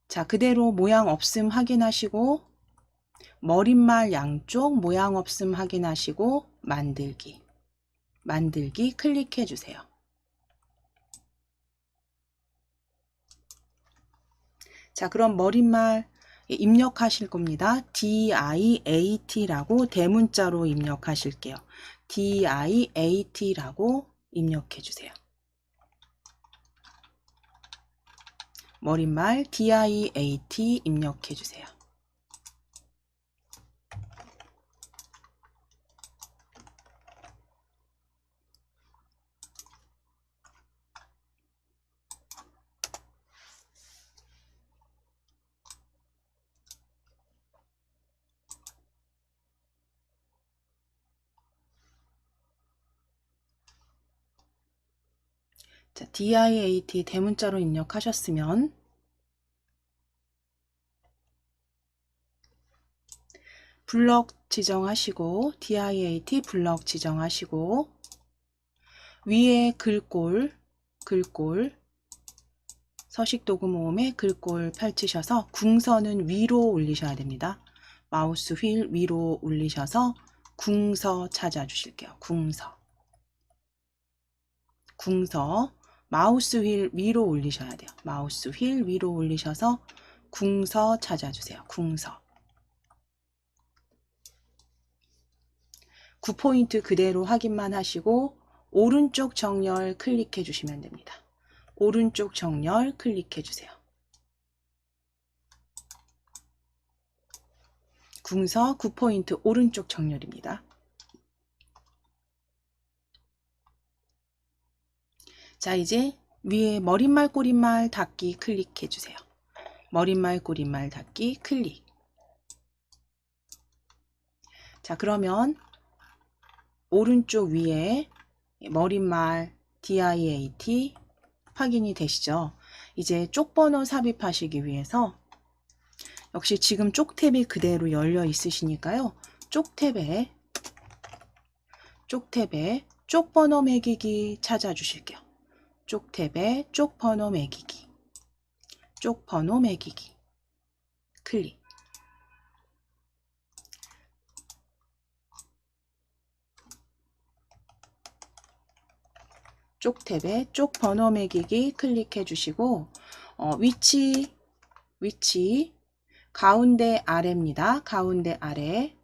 자, 그대로 모양 없음 확인하시고 머릿말 양쪽 모양 없음 확인하시고 만들기 클릭해 주세요. 자, 그럼 머릿말 입력하실 겁니다. DIAT라고 대문자로 입력하실게요. DIAT라고 입력해 주세요. 머릿말 DIAT 입력해 주세요. 자, DIAT 대문자로 입력하셨으면 블럭 지정하시고 DIAT 블럭 지정하시고 위에 글꼴 서식도구 모음에 글꼴 펼치셔서 궁서는 위로 올리셔야 됩니다. 마우스 휠 위로 올리셔서 궁서 찾아주실게요. 궁서 마우스 휠 위로 올리셔야 돼요. 마우스 휠 위로 올리셔서 궁서 찾아주세요. 궁서 9포인트 그대로 확인만 하시고 오른쪽 정렬 클릭해 주시면 됩니다. 오른쪽 정렬 클릭해 주세요. 궁서 9포인트 오른쪽 정렬입니다. 자, 이제 위에 머릿말 꼬릿말 닫기 클릭해 주세요. 머릿말 꼬릿말 닫기 클릭. 자, 그러면 오른쪽 위에 머릿말 DIAT 확인이 되시죠? 이제 쪽번호 삽입하시기 위해서 역시 지금 쪽 탭이 그대로 열려 있으시니까요. 쪽 탭에 쪽번호 매기기 찾아주실게요. 쪽 탭에 쪽번호 매기기 클릭. 쪽 탭에 쪽 번호 매기기 클릭해 주시고 위치 가운데 아래입니다. 가운데 아래.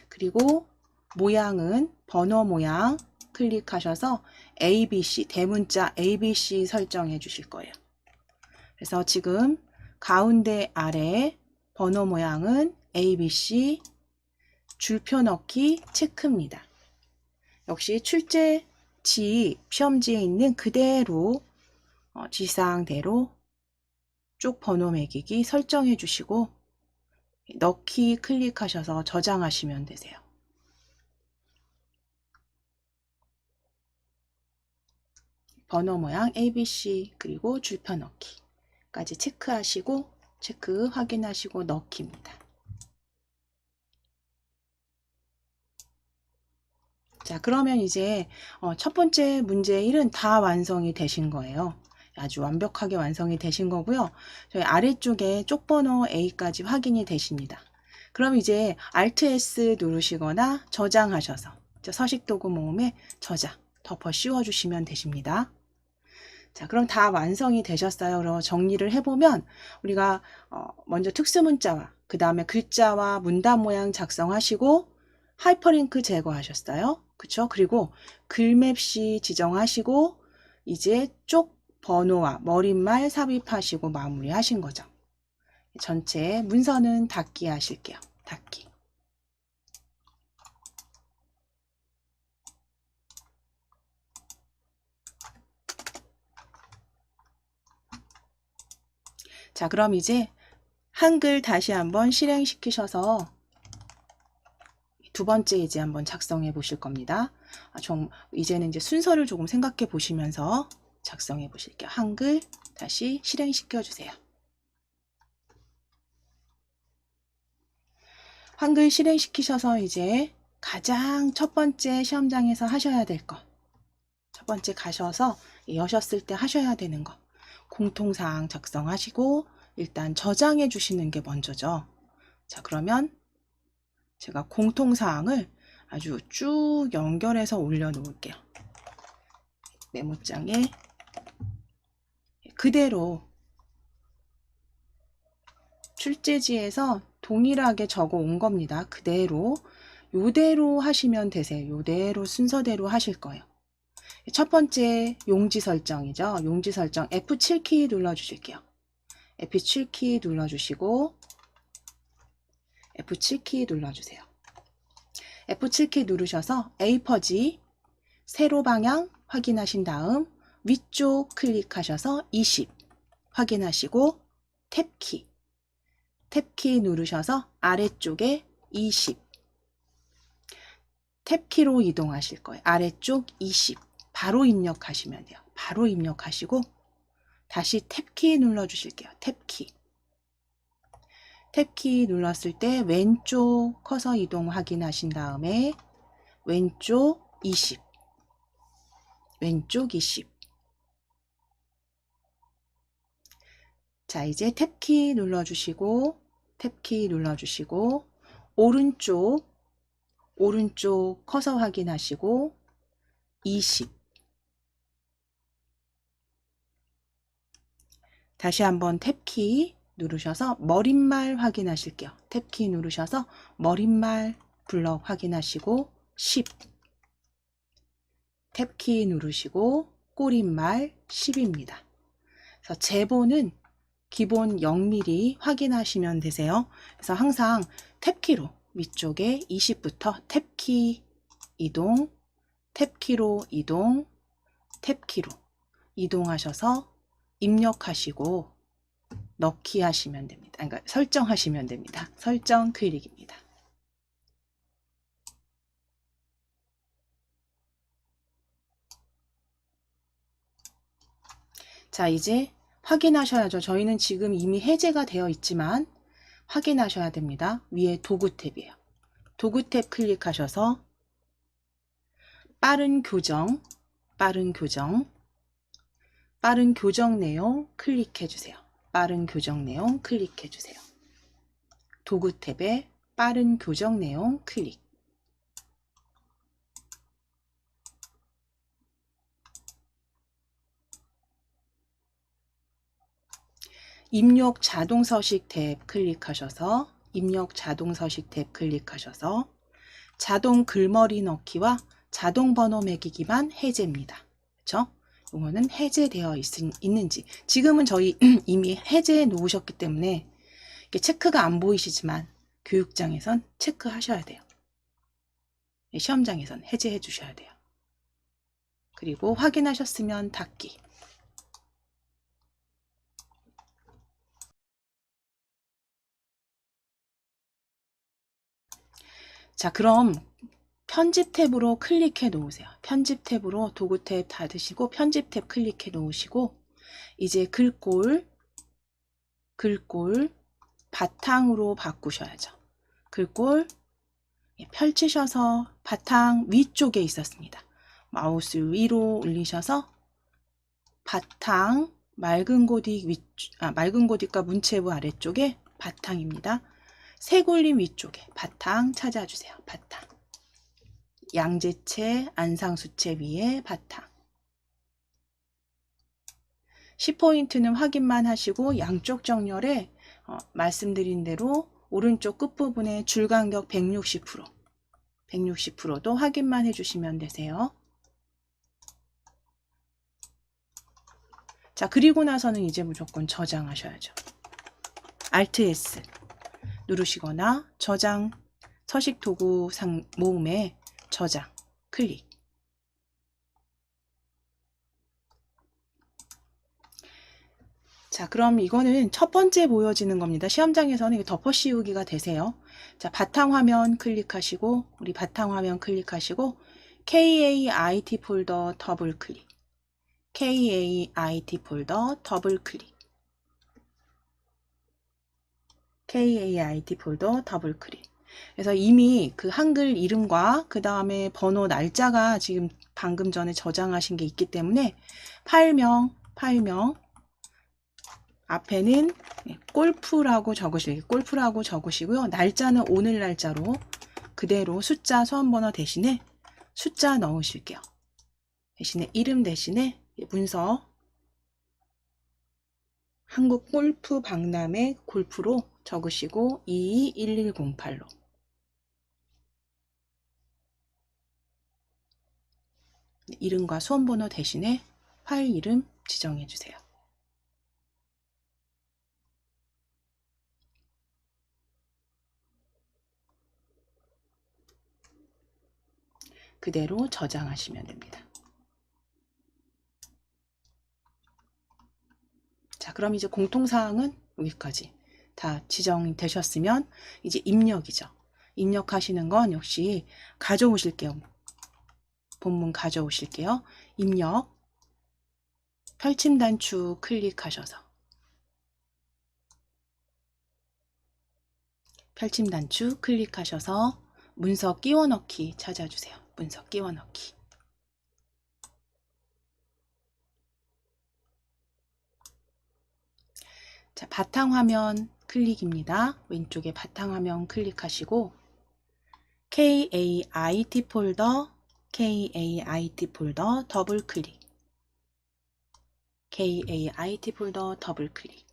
그리고 모양은 번호 모양 클릭하셔서 ABC 대문자 ABC 설정해 주실 거예요. 그래서 지금 가운데 아래 번호 모양은 ABC 줄표 넣기 체크입니다. 역시 출제지 시험지에 있는 그대로 지상대로 쪽 번호 매기기 설정해 주시고 넣기 클릭하셔서 저장하시면 되세요. 번호 모양 ABC 그리고 줄표 넣기까지 체크하시고 체크 확인하시고 넣기입니다. 자, 그러면 이제 첫 번째 문제 1은 다 완성이 되신 거예요. 아주 완벽하게 완성이 되신 거고요. 저희 아래쪽에 쪽번호 A까지 확인이 되십니다. 그럼 이제 Alt S 누르시거나 저장하셔서 서식도구 모음에 저장, 덮어 씌워 주시면 되십니다. 자, 그럼 다 완성이 되셨어요. 그럼 정리를 해보면 우리가 먼저 특수문자와 그 다음에 글자와 문단 모양 작성하시고 하이퍼링크 제거하셨어요. 그쵸? 그리고 글맵시 지정하시고 이제 쪽 번호와 머릿말 삽입하시고 마무리하신 거죠. 전체 문서는 닫기 하실게요. 닫기. 자, 그럼 이제 한글 다시 한번 실행시키셔서 두 번째 이제 한번 작성해 보실 겁니다. 이제는 이제 순서를 조금 생각해 보시면서 작성해 보실게요. 한글 다시 실행시켜 주세요. 한글 실행시키셔서 이제 가장 첫 번째 시험장에서 하셔야 될 거. 첫 번째 가셔서 여셨을 때 하셔야 되는 거. 공통사항 작성하시고 일단 저장해 주시는 게 먼저죠. 자, 그러면 제가 공통사항을 아주 쭉 연결해서 올려 놓을게요. 메모장에 그대로 출제지에서 동일하게 적어 온 겁니다. 그대로 요대로 하시면 되세요. 요대로 순서대로 하실 거예요. 첫 번째 용지 설정이죠. 용지 설정 F7키 눌러주실게요. F7키 눌러주시고 F7키 눌러주세요. F7키 누르셔서 A 퍼지 세로 방향 확인하신 다음 위쪽 클릭하셔서 20 확인하시고 탭키 누르셔서 아래쪽에 20 탭키로 이동하실 거예요. 아래쪽 20 바로 입력하시면 돼요. 바로 입력하시고 다시 탭키 눌러주실게요. 탭키 탭키 눌렀을 때 왼쪽 커서 이동 확인하신 다음에 왼쪽 20, 왼쪽 20. 자, 이제 탭키 눌러주시고 탭키 눌러주시고 오른쪽 커서 확인하시고 20. 다시 한번 탭키 누르셔서 머릿말 확인하실게요. 탭키 누르셔서 머릿말 블럭 확인하시고 10. 탭키 누르시고 꼬릿말 10입니다. 그래서 제보는 기본 0mm 확인하시면 되세요. 그래서 항상 탭키로 위쪽에 20부터 탭키 이동, 탭키로 이동, 탭키로 이동하셔서 입력하시고 넣기 하시면 됩니다. 그러니까 설정하시면 됩니다. 설정 클릭입니다. 자, 이제 확인하셔야죠. 저희는 지금 이미 해제가 되어 있지만 확인하셔야 됩니다. 위에 도구 탭이에요. 도구 탭 클릭하셔서 빠른 교정 내용 클릭해 주세요. 빠른 교정 내용 클릭해 주세요. 도구 탭에 빠른 교정 내용 클릭. 입력 자동 서식 탭 클릭하셔서 자동 글머리 넣기와 자동 번호 매기기만 해제입니다. 그렇죠? 이거는 해제되어 있는지, 지금은 저희 이미 해제해 놓으셨기 때문에 이게 체크가 안 보이시지만 교육장에선 체크하셔야 돼요. 시험장에선 해제해 주셔야 돼요. 그리고 확인하셨으면 닫기. 자, 그럼 편집 탭으로 클릭해 놓으세요. 편집 탭으로 도구 탭 닫으시고 편집 탭 클릭해 놓으시고 이제 글꼴 바탕으로 바꾸셔야죠. 글꼴 펼치셔서 바탕 위쪽에 있었습니다. 마우스 위로 올리셔서 바탕 맑은 고딕과 문체부 아래쪽에 바탕입니다. 세골림 위쪽에 바탕 찾아주세요. 바탕. 양재체, 안상수체 위에 바탕. 10포인트는 확인만 하시고 양쪽 정렬에 말씀드린 대로 오른쪽 끝부분에 줄간격 160%도 확인만 해주시면 되세요. 자, 그리고 나서는 이제 무조건 저장하셔야죠. Alt S 누르시거나 저장, 서식 도구 모음에 저장 클릭. 자, 그럼 이거는 첫 번째 보여지는 겁니다. 시험장에서는 덮어 씌우기가 되세요. 자, 바탕화면 클릭하시고, 우리 바탕화면 클릭하시고, KAIT 폴더 더블 클릭. KAIT 폴더 더블 클릭. KAIT 폴더 더블 클릭. 그래서 이미 그 한글 이름과 그 다음에 번호 날짜가 지금 방금 전에 저장하신 게 있기 때문에 파일명 앞에는 골프라고 적으시고요. 날짜는 오늘 날짜로 그대로 숫자 소환번호 대신에 숫자 넣으실게요. 대신에 이름 대신에 문서 한국 골프 박람회 골프로 적으시고 221108로 이름과 수험번호 대신에 파일 이름 지정해 주세요. 그대로 저장하시면 됩니다. 자, 그럼 이제 공통사항은 여기까지 다 지정되셨으면 이제 입력이죠. 입력하시는 건 역시 가져오실게요. 본문 가져오실게요. 입력, 펼침 단추 클릭하셔서 펼침 단축 클릭하셔서 문서 끼워 넣기 찾아주세요. 문서 끼워 넣기. 자, 바탕화면 클릭입니다. 왼쪽에 바탕화면 클릭하시고 KAIT 폴더, KAIT 폴더 더블 클릭. KAIT 폴더 더블 클릭.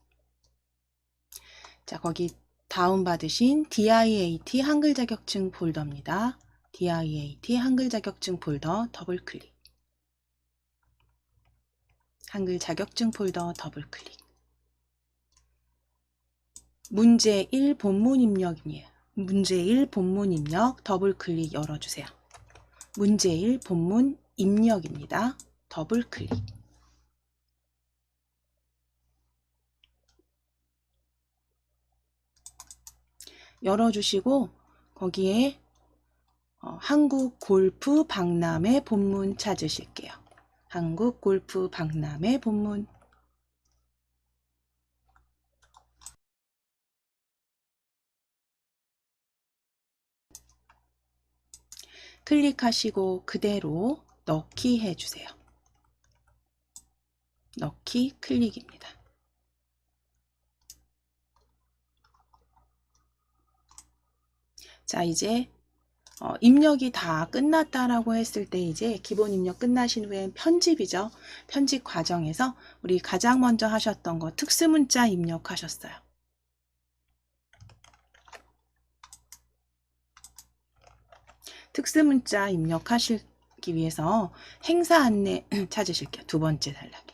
자, 거기 다운받으신 DIAT 한글 자격증 폴더입니다. DIAT 한글 자격증 폴더 더블 클릭. 한글 자격증 폴더 더블 클릭. 문제 1 본문 입력이에요. 문제 1 본문 입력 더블 클릭 열어주세요. 문제 1 본문 입력입니다. 더블 클릭. 열어주시고 거기에 한국 골프 박람회 본문 찾으실게요. 한국 골프 박람회 본문. 클릭하시고 그대로 넣기 해주세요. 넣기 클릭입니다. 자, 이제 입력이 다 끝났다라고 했을 때 이제 기본 입력 끝나신 후에 편집이죠. 편집 과정에서 우리 가장 먼저 하셨던 거 특수문자 입력하셨어요. 특수문자 입력하시기 위해서 행사 안내 찾으실게요. 두 번째 단락에.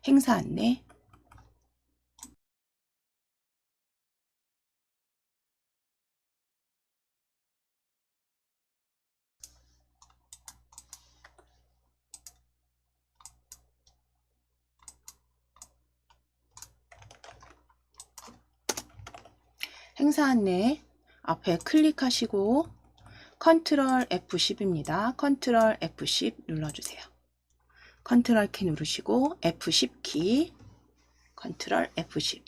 행사 안내. 행사 안내 앞에 클릭하시고 컨트롤 F10입니다. 컨트롤 F10 눌러주세요. 컨트롤 키 누르시고 F10 키, 컨트롤 F10.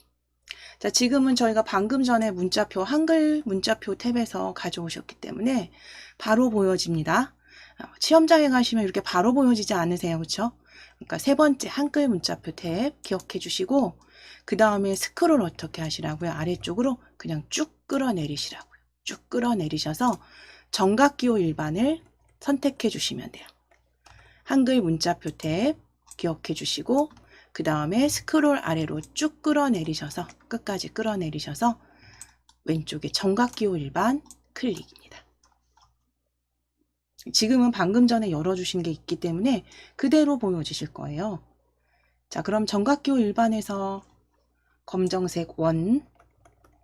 자, 지금은 저희가 방금 전에 문자표, 한글 문자표 탭에서 가져오셨기 때문에 바로 보여집니다. 시험장에 가시면 이렇게 바로 보여지지 않으세요. 그렇죠? 그러니까 세 번째 한글 문자표 탭 기억해 주시고 그 다음에 스크롤 어떻게 하시라고요? 아래쪽으로 그냥 쭉 끌어내리시라고요. 쭉 끌어내리셔서 정각기호 일반을 선택해 주시면 돼요. 한글 문자표 탭 기억해 주시고 그 다음에 스크롤 아래로 쭉 끌어내리셔서 끝까지 끌어내리셔서 왼쪽에 정각기호 일반 클릭입니다. 지금은 방금 전에 열어주신 게 있기 때문에 그대로 보여주실 거예요. 자, 그럼 정각기호 일반에서 검정색 원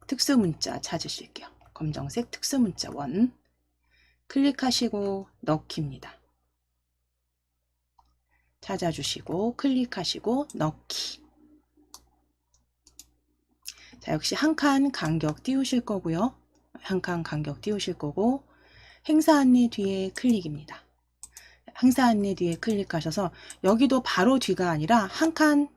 특수문자 찾으실게요. 검정색 특수문자 원 클릭하시고 넣기입니다. 찾아주시고 클릭하시고 넣기. 자, 역시 한 칸 간격 띄우실 거고요. 한 칸 간격 띄우실 거고 행사 안내 뒤에 클릭입니다. 행사 안내 뒤에 클릭하셔서 여기도 바로 뒤가 아니라 한 칸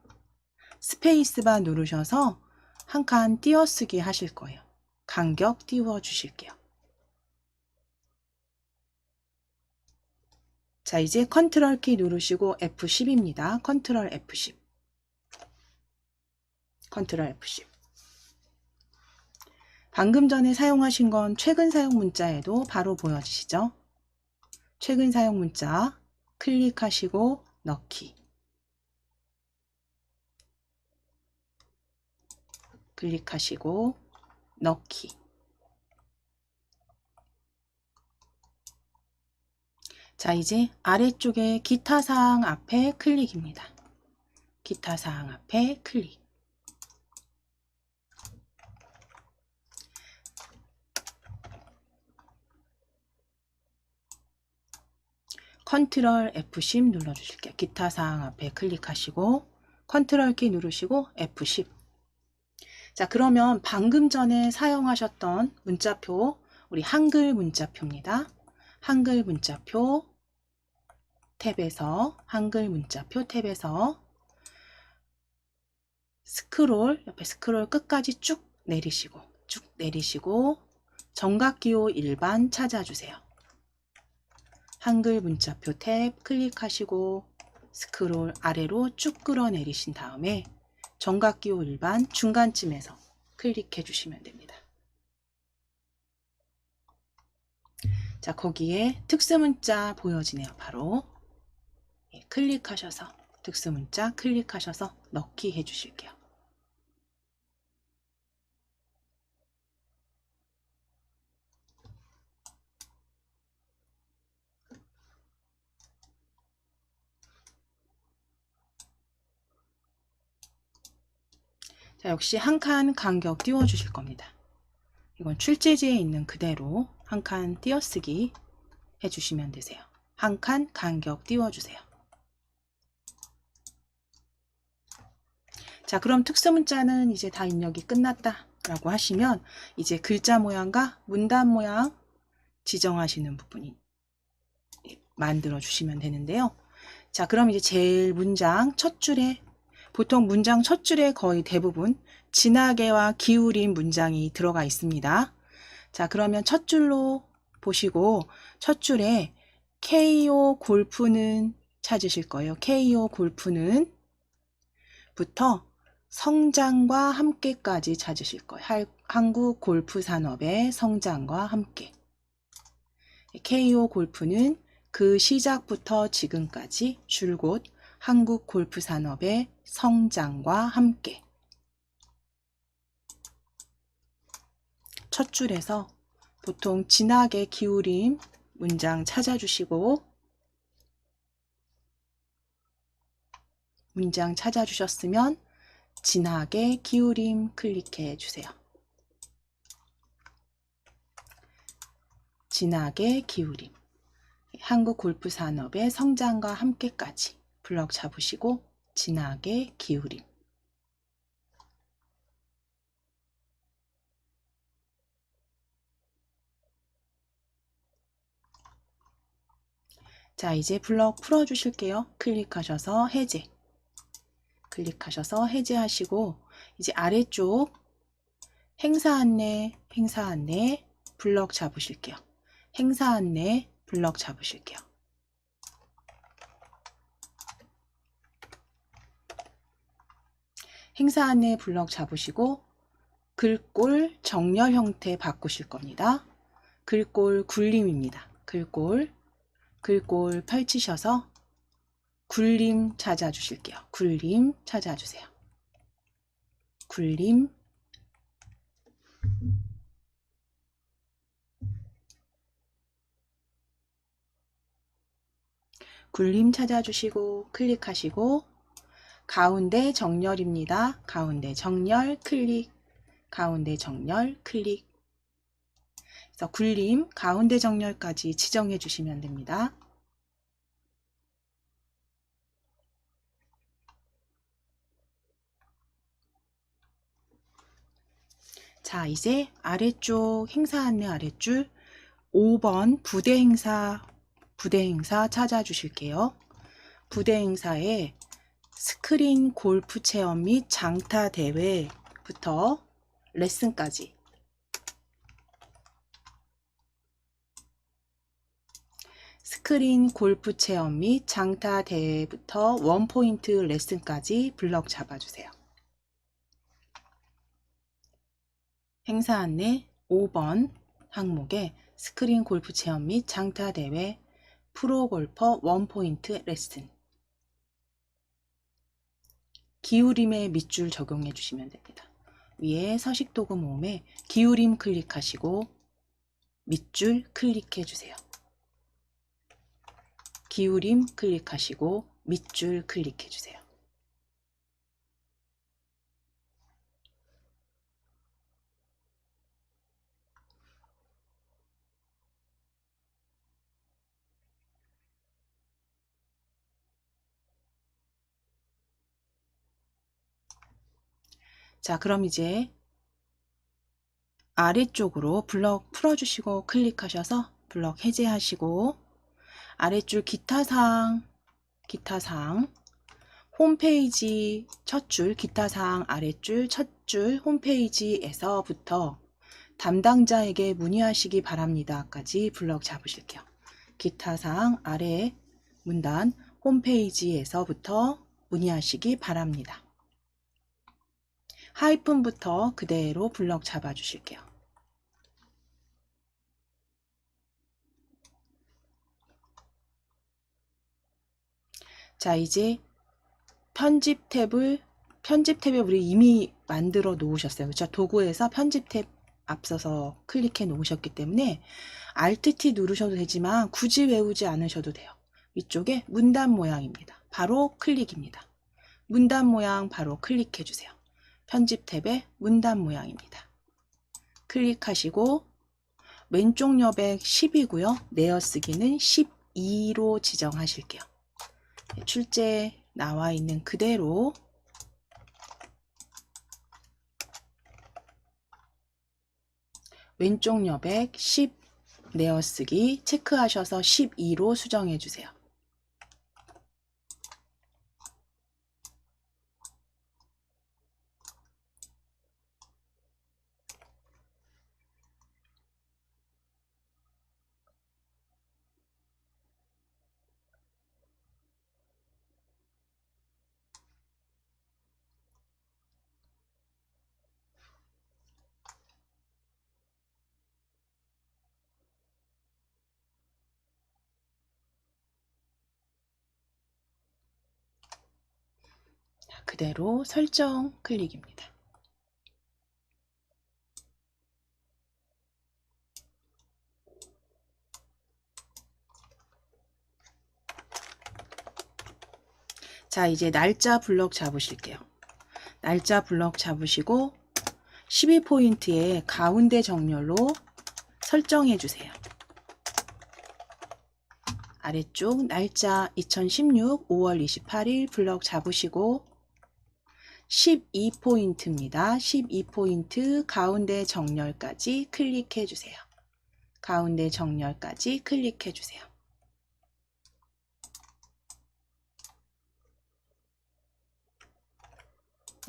스페이스바 누르셔서 한 칸 띄어쓰기 하실 거예요. 간격 띄워 주실게요. 자, 이제 컨트롤 키 누르시고 F10입니다. 컨트롤 F10. 컨트롤 F10. 방금 전에 사용하신 건 최근 사용 문자에도 바로 보여지시죠? 최근 사용 문자 클릭하시고 넣기. 클릭하시고 넣기. 자, 이제 아래쪽에 기타 사항 앞에 클릭입니다. 기타 사항 앞에 클릭. 컨트롤 F10 눌러주실게요. 기타 사항 앞에 클릭하시고 컨트롤 키 누르시고 F10. 자, 그러면 방금 전에 사용하셨던 문자표, 우리 한글 문자표입니다. 한글 문자표 탭에서 한글 문자표 탭에서 옆에 스크롤 끝까지 쭉 내리시고 정각기호 일반 찾아주세요. 한글 문자표 탭 클릭하시고 스크롤 아래로 쭉 끌어내리신 다음에 정각기호 일반 중간쯤에서 클릭해 주시면 됩니다. 자, 거기에 특수문자 보여지네요. 바로 클릭하셔서 특수문자 클릭하셔서 넣기 해 주실게요. 자, 역시 한 칸 간격 띄워 주실 겁니다. 이건 출제지에 있는 그대로 한 칸 띄어쓰기 해주시면 되세요. 한 칸 간격 띄워주세요. 자, 그럼 특수문자는 이제 다 입력이 끝났다 라고 하시면 이제 글자 모양과 문단 모양 지정하시는 부분이 만들어 주시면 되는데요. 자, 그럼 이제 제일 문장 첫 줄에, 보통 문장 첫 줄에 거의 대부분 진하게와 기울인 문장이 들어가 있습니다. 자, 그러면 첫 줄로 보시고 첫 줄에 KO 골프는 찾으실 거예요. KO 골프는 부터 성장과 함께까지 찾으실 거예요. 한국 골프 산업의 성장과 함께. KO 골프는 그 시작부터 지금까지 줄곧 한국 골프 산업의 성장과 함께. 첫 줄에서 보통 진하게 기울임 문장 찾아주시고 문장 찾아주셨으면 진하게 기울임 클릭해 주세요. 진하게 기울임. 한국 골프 산업의 성장과 함께까지 블럭 잡으시고 진하게 기울임. 자, 이제 블럭 풀어 주실게요. 클릭하셔서 해제. 클릭하셔서 해제하시고 이제 아래쪽 행사 안내 블럭 잡으실게요. 행사 안내 블럭 잡으실게요. 행사 안내 블럭 잡으시고 글꼴 정렬 형태 바꾸실 겁니다. 글꼴 굴림입니다. 글꼴 펼치셔서 굴림 찾아주실게요. 굴림 찾아주세요. 굴림. 굴림 찾아주시고 클릭하시고 가운데 정렬입니다. 가운데 정렬 클릭. 가운데 정렬 클릭. 그래서 굴림 가운데 정렬까지 지정해 주시면 됩니다. 자, 이제 아래쪽 행사 안내 아랫줄 5번 부대 행사 찾아주실게요. 부대 행사에 스크린 골프 체험 및 장타 대회부터 레슨까지 스크린 골프 체험 및 장타 대회부터 원포인트 레슨까지 블럭 잡아주세요. 행사 안내 5번 항목에 스크린 골프 체험 및 장타 대회 프로골퍼 원포인트 레슨. 기울임의 밑줄 적용해 주시면 됩니다. 위에 서식도구 모음에 기울임 클릭하시고 밑줄 클릭해 주세요. 기울임 클릭하시고 밑줄 클릭해 주세요. 자, 그럼 이제 아래쪽으로 블럭 풀어주시고 클릭하셔서 블럭 해제하시고 아래줄 기타사항 홈페이지 첫 줄, 기타 사항 아랫줄 첫 줄 홈페이지에서부터 담당자에게 문의하시기 바랍니다까지 블럭 잡으실게요. 기타 사항 아래 문단 홈페이지에서부터 문의하시기 바랍니다. 하이픈부터 그대로 블럭 잡아주실게요. 자, 이제 편집 탭을 우리 이미 만들어 놓으셨어요. 그렇죠? 도구에서 편집 탭 앞서서 클릭해 놓으셨기 때문에 Alt T 누르셔도 되지만 굳이 외우지 않으셔도 돼요. 위쪽에 문단 모양입니다. 바로 클릭입니다. 문단 모양 바로 클릭해 주세요. 편집 탭에 문단 모양입니다. 클릭하시고 왼쪽 여백 10이고요. 내어쓰기는 12로 지정하실게요. 출제 나와 있는 그대로 왼쪽 여백 10 내어쓰기 체크하셔서 12로 수정해 주세요. 그대로 설정 클릭입니다. 자, 이제 날짜 블럭 잡으실게요. 날짜 블럭 잡으시고 12포인트에 가운데 정렬로 설정해 주세요. 아래쪽 날짜 2016 5월 28일 블럭 잡으시고 12포인트입니다. 12포인트 가운데 정렬까지 클릭해 주세요. 가운데 정렬까지 클릭해 주세요.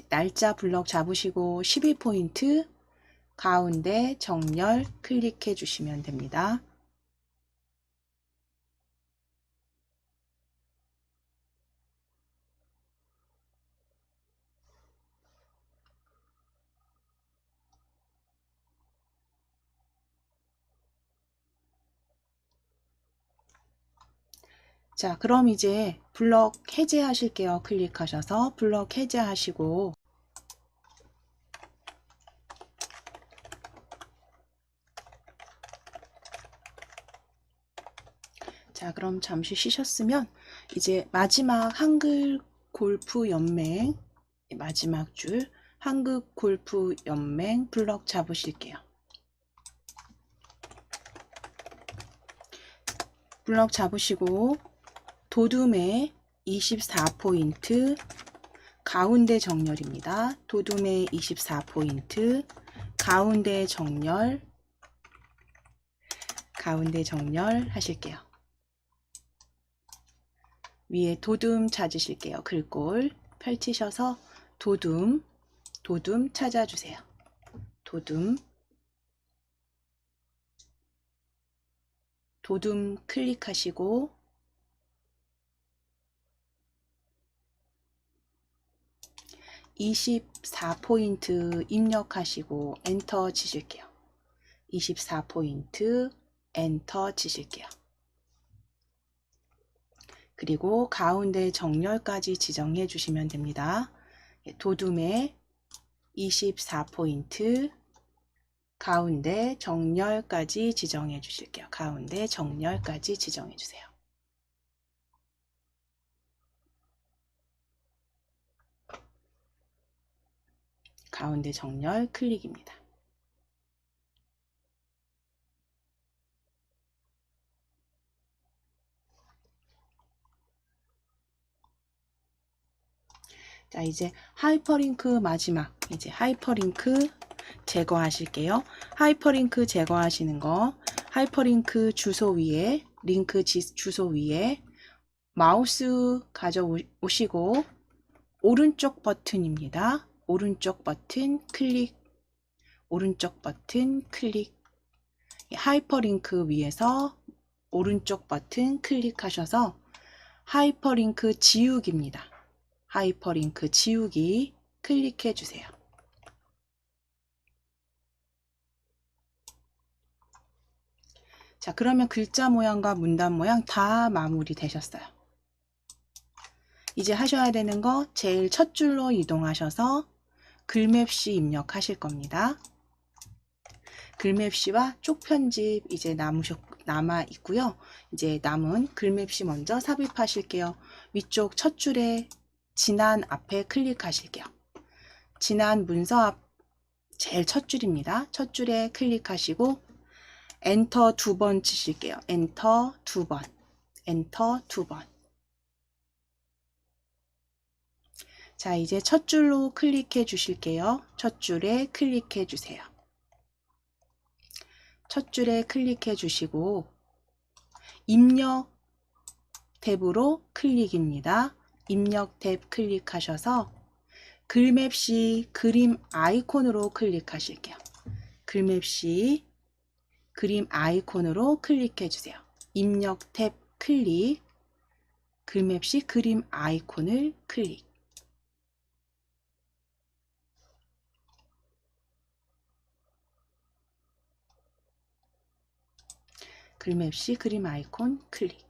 날짜 블럭 잡으시고 12포인트 가운데 정렬 클릭해 주시면 됩니다. 자, 그럼 이제 블럭 해제하실게요. 클릭하셔서 블럭 해제하시고 자, 그럼 잠시 쉬셨으면 이제 마지막 한글 골프 연맹 마지막 줄 한국 골프 연맹 블럭 잡으실게요. 블럭 잡으시고 도둠의 24포인트 가운데 정렬입니다. 도둠의 24포인트 가운데 정렬 하실게요. 위에 도둠 찾으실게요. 글꼴 펼치셔서 도둠 찾아주세요. 도둠 클릭하시고 (24포인트) 입력하시고 엔터 치실게요. 24포인트 엔터 치실게요. 그리고 가운데 정렬까지 지정해 주시면 됩니다. 도둠의 24포인트 가운데 정렬까지 지정해 주실게요. 가운데 정렬까지 지정해 주세요. 가운데 정렬 클릭입니다. 자, 이제 하이퍼링크 마지막 이제 하이퍼링크 제거하실게요. 하이퍼링크 제거하시는 거 하이퍼링크 주소 위에 링크 주소 위에 마우스 가져오시고 오른쪽 버튼입니다. 오른쪽 버튼 클릭, 오른쪽 버튼 클릭. 하이퍼링크 위에서 오른쪽 버튼 클릭하셔서 하이퍼링크 지우기입니다. 하이퍼링크 지우기 클릭해 주세요. 자, 그러면 글자 모양과 문단 모양 다 마무리 되셨어요. 이제 하셔야 되는 거 제일 첫 줄로 이동하셔서 글맵시 입력하실 겁니다. 글맵시와 쪽편집 이제 남아 있고요. 이제 남은 글맵시 먼저 삽입하실게요. 위쪽 첫 줄에 진한 앞에 클릭하실게요. 진한 문서 앞 제일 첫 줄입니다. 첫 줄에 클릭하시고 엔터 2번 치실게요. 엔터 2번, 엔터 2번. 자, 이제 첫 줄로 클릭해 주실게요. 첫 줄에 클릭해 주세요. 첫 줄에 클릭해 주시고 입력 탭으로 클릭입니다. 입력 탭 클릭하셔서 글맵시 그림 아이콘으로 클릭하실게요. 글맵시 그림 아이콘으로 클릭해 주세요. 입력 탭 클릭, 글맵시 그림 아이콘을 클릭. 글맵시 그림 아이콘 클릭.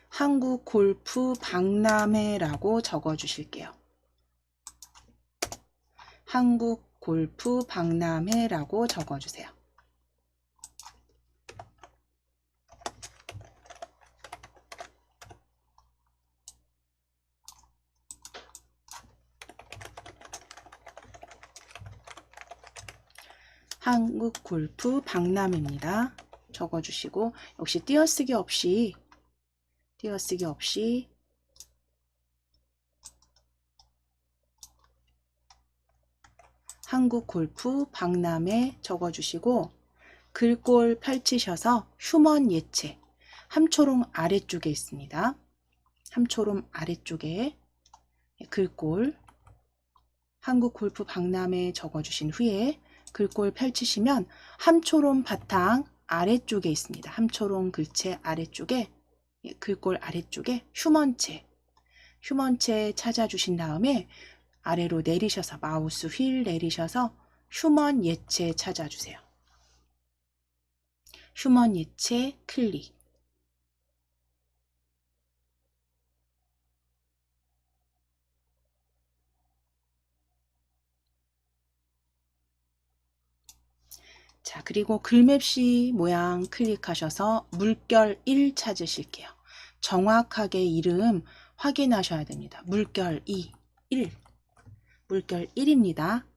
한국 골프 박람회라고 적어 주실게요. 한국 골프 박람회라고 적어 주세요. 한국 골프 박람회입니다. 적어 주시고 역시 띄어쓰기 없이 한국 골프 박람회 적어주시고 글꼴 펼치셔서 휴먼 예체 함초롱 아래쪽에 있습니다. 함초롱 아래쪽에 글꼴 한국 골프 박람회 적어주신 후에 글꼴 펼치시면 함초롱 바탕 아래쪽에 있습니다. 함초롱 글체 아래쪽에 글꼴 아래쪽에 휴먼체 찾아주신 다음에 아래로 내리셔서 마우스 휠 내리셔서 휴먼 예체 찾아주세요. 휴먼 예체 클릭. 자, 그리고 글맵시 모양 클릭하셔서 물결 1 찾으실게요. 정확하게 이름 확인하셔야 됩니다. 물결 2, 1. 물결 1입니다.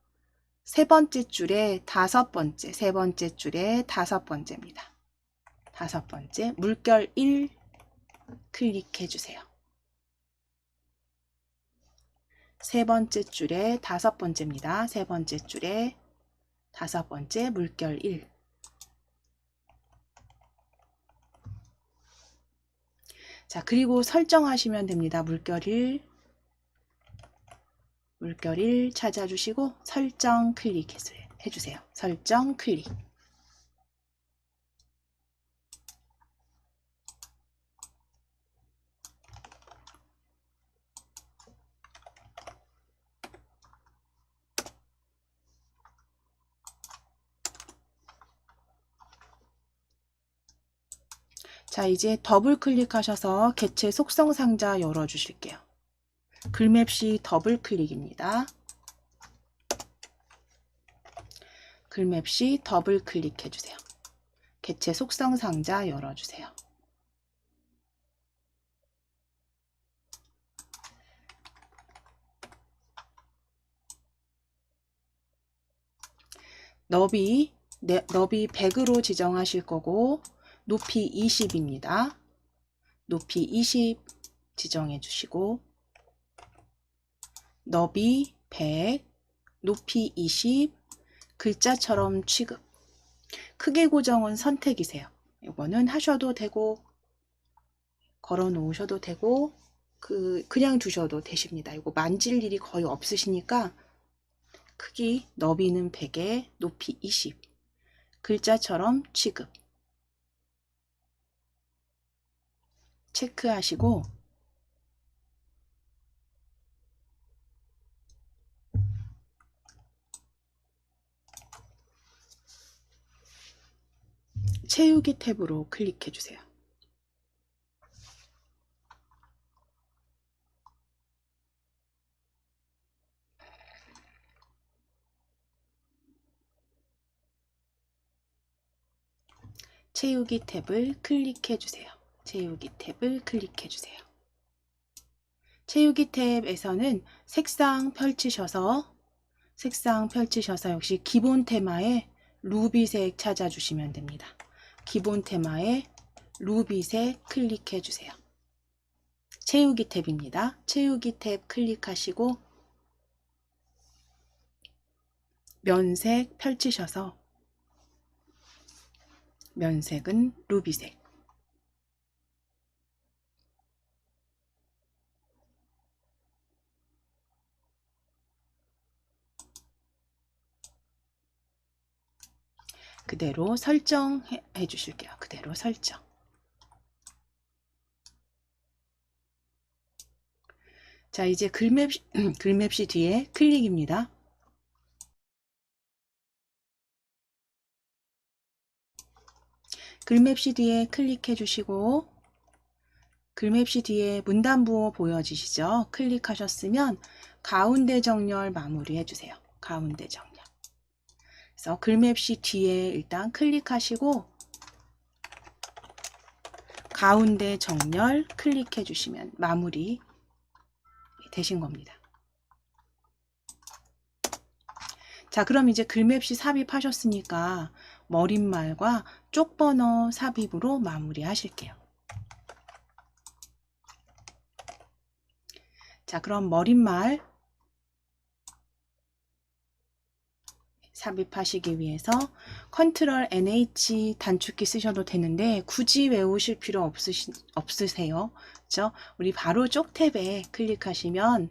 세 번째 줄에 다섯 번째, 세 번째 줄에 다섯 번째입니다. 다섯 번째, 물결 1 클릭해 주세요. 세 번째 줄에 다섯 번째입니다. 세 번째 줄에 다섯 번째, 물결 1. 자, 그리고 설정하시면 됩니다. 물결 1 찾아주시고 설정 클릭해주세요. 설정 클릭. 자, 이제 더블 클릭하셔서 개체 속성 상자 열어주실게요. 글맵시 더블 클릭입니다. 글맵시 더블 클릭해주세요. 개체 속성 상자 열어주세요. 너비 100으로 지정하실 거고 높이 20입니다. 높이 20 지정해 주시고 너비 100, 높이 20, 글자처럼 취급. 크기 고정은 선택이세요. 이거는 하셔도 되고 걸어 놓으셔도 되고 그냥 두셔도 되십니다. 이거 만질 일이 거의 없으시니까 크기 너비는 100에 높이 20 글자처럼 취급 체크하시고 채우기 탭으로 클릭해 주세요. 채우기 탭을 클릭해 주세요. 채우기 탭을 클릭해 주세요. 채우기 탭에서는 색상 펼치셔서 역시 기본 테마에 루비색 찾아주시면 됩니다. 기본 테마에 루비색 클릭해 주세요. 채우기 탭입니다. 채우기 탭 클릭하시고 면색 펼치셔서 면색은 루비색 그대로 설정해 주실게요. 그대로 설정. 자, 이제 글맵시 뒤에 클릭입니다. 글맵시 뒤에 클릭해 주시고 글맵시 뒤에 문단부호 보여지시죠? 클릭하셨으면 가운데 정렬 마무리해 주세요. 가운데 정렬. 그래서 글맵시 뒤에 일단 클릭하시고 가운데 정렬 클릭해 주시면 마무리 되신 겁니다. 자, 그럼 이제 글맵시 삽입하셨으니까 머릿말과 쪽번호 삽입으로 마무리 하실게요. 자, 그럼 머릿말 삽입하시기 위해서 컨트롤 NH 단축키 쓰셔도 되는데 굳이 외우실 필요 없으세요. 그렇죠? 우리 바로 쪽 탭에 클릭하시면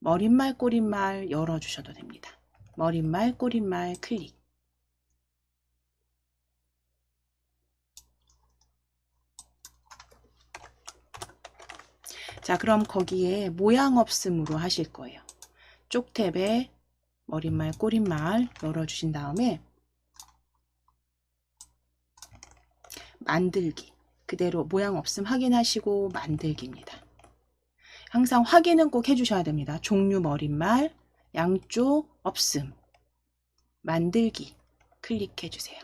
머릿말, 꼬릿말 열어주셔도 됩니다. 머릿말, 꼬릿말 클릭. 자, 그럼 거기에 모양 없음으로 하실 거예요. 쪽 탭에 머릿말, 꼬릿말 열어주신 다음에 만들기. 그대로 모양 없음 확인하시고 만들기입니다. 항상 확인은 꼭 해주셔야 됩니다. 종류 머릿말, 양쪽 없음, 만들기 클릭해 주세요.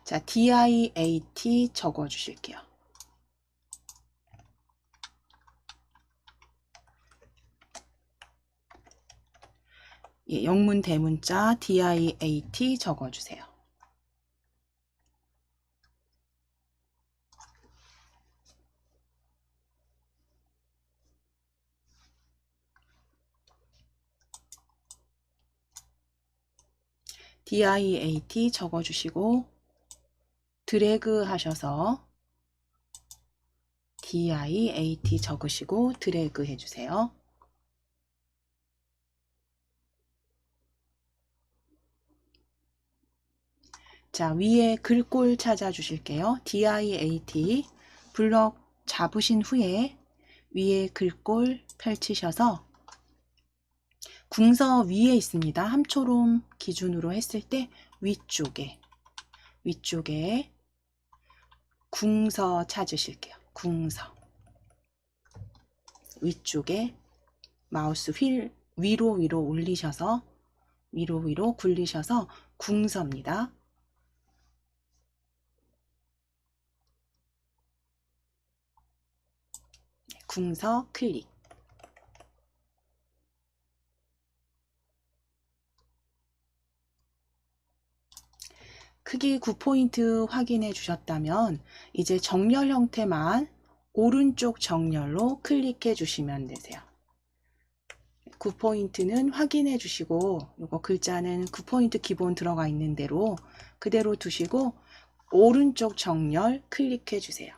자, DIAT 적어 주실게요. 예, 영문 대문자 DIAT 적어 주세요. DIAT 적어 주시고 드래그 하셔서 DIAT 적으시고 드래그 해주세요. 자, 위에 글꼴 찾아 주실게요. DIAT 블럭 잡으신 후에 위에 글꼴 펼치셔서 궁서 위에 있습니다. 함초롬 기준으로 했을 때 위쪽에 궁서 찾으실게요. 궁서 위쪽에 마우스 휠 위로 올리셔서 위로 굴리셔서 궁서입니다. 궁서 클릭. 크기 9포인트 확인해 주셨다면 이제 정렬 형태만 오른쪽 정렬로 클릭해 주시면 되세요. 9포인트는 확인해 주시고 이거 글자는 9포인트 기본 들어가 있는 대로 그대로 두시고 오른쪽 정렬 클릭해 주세요.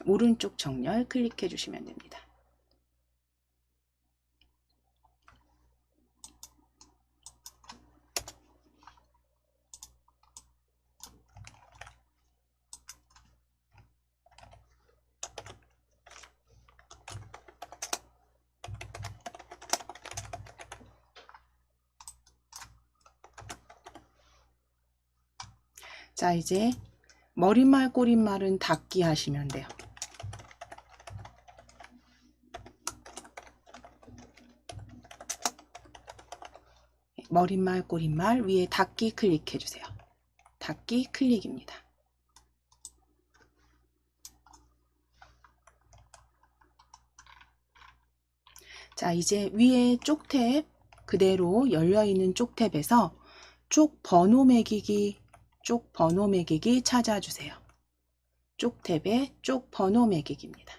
오른쪽 정렬 클릭해 주시면 됩니다. 자, 이제 머릿말 꼬릿말은 닫기 하시면 돼요. 머릿말 꼬릿말 위에 닫기 클릭해 주세요. 닫기 클릭입니다. 자, 이제 위에 쪽탭 그대로 열려있는 쪽탭에서 쪽 번호 매기기 찾아주세요. 쪽탭의 쪽 번호 매기기입니다.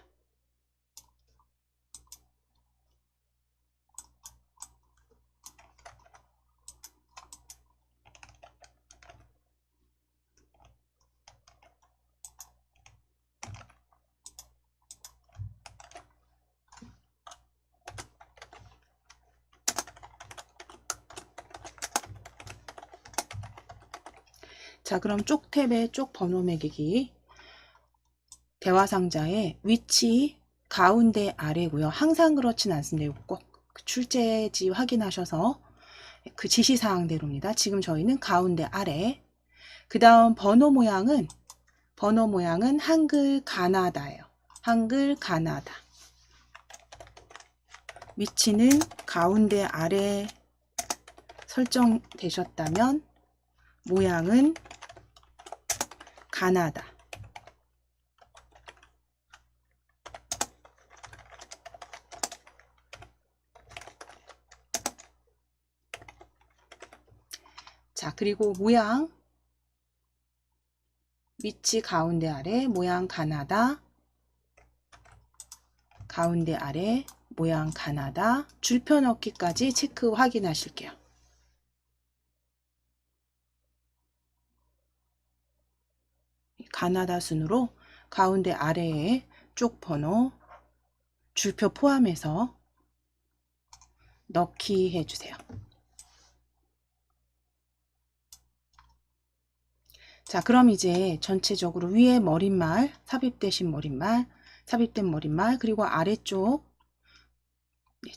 자, 그럼 쪽탭의 쪽 번호 매기기 대화상자의 위치 가운데 아래고요. 항상 그렇진 않습니다. 꼭 출제지 확인하셔서 그 지시사항대로입니다. 지금 저희는 가운데 아래. 그 다음 번호 모양은 한글 가나다예요. 한글 가나다. 위치는 가운데 아래 설정되셨다면 모양은 가나다. 자, 그리고 모양 위치 가운데 아래 모양 가나다. 가운데 아래 모양 가나다. 줄표 넣기까지 체크 확인하실게요. 가나다 순으로 가운데 아래에 쪽 번호 줄표 포함해서 넣기 해주세요. 자, 그럼 이제 전체적으로 위에 머릿말, 삽입된 머릿말, 그리고 아래쪽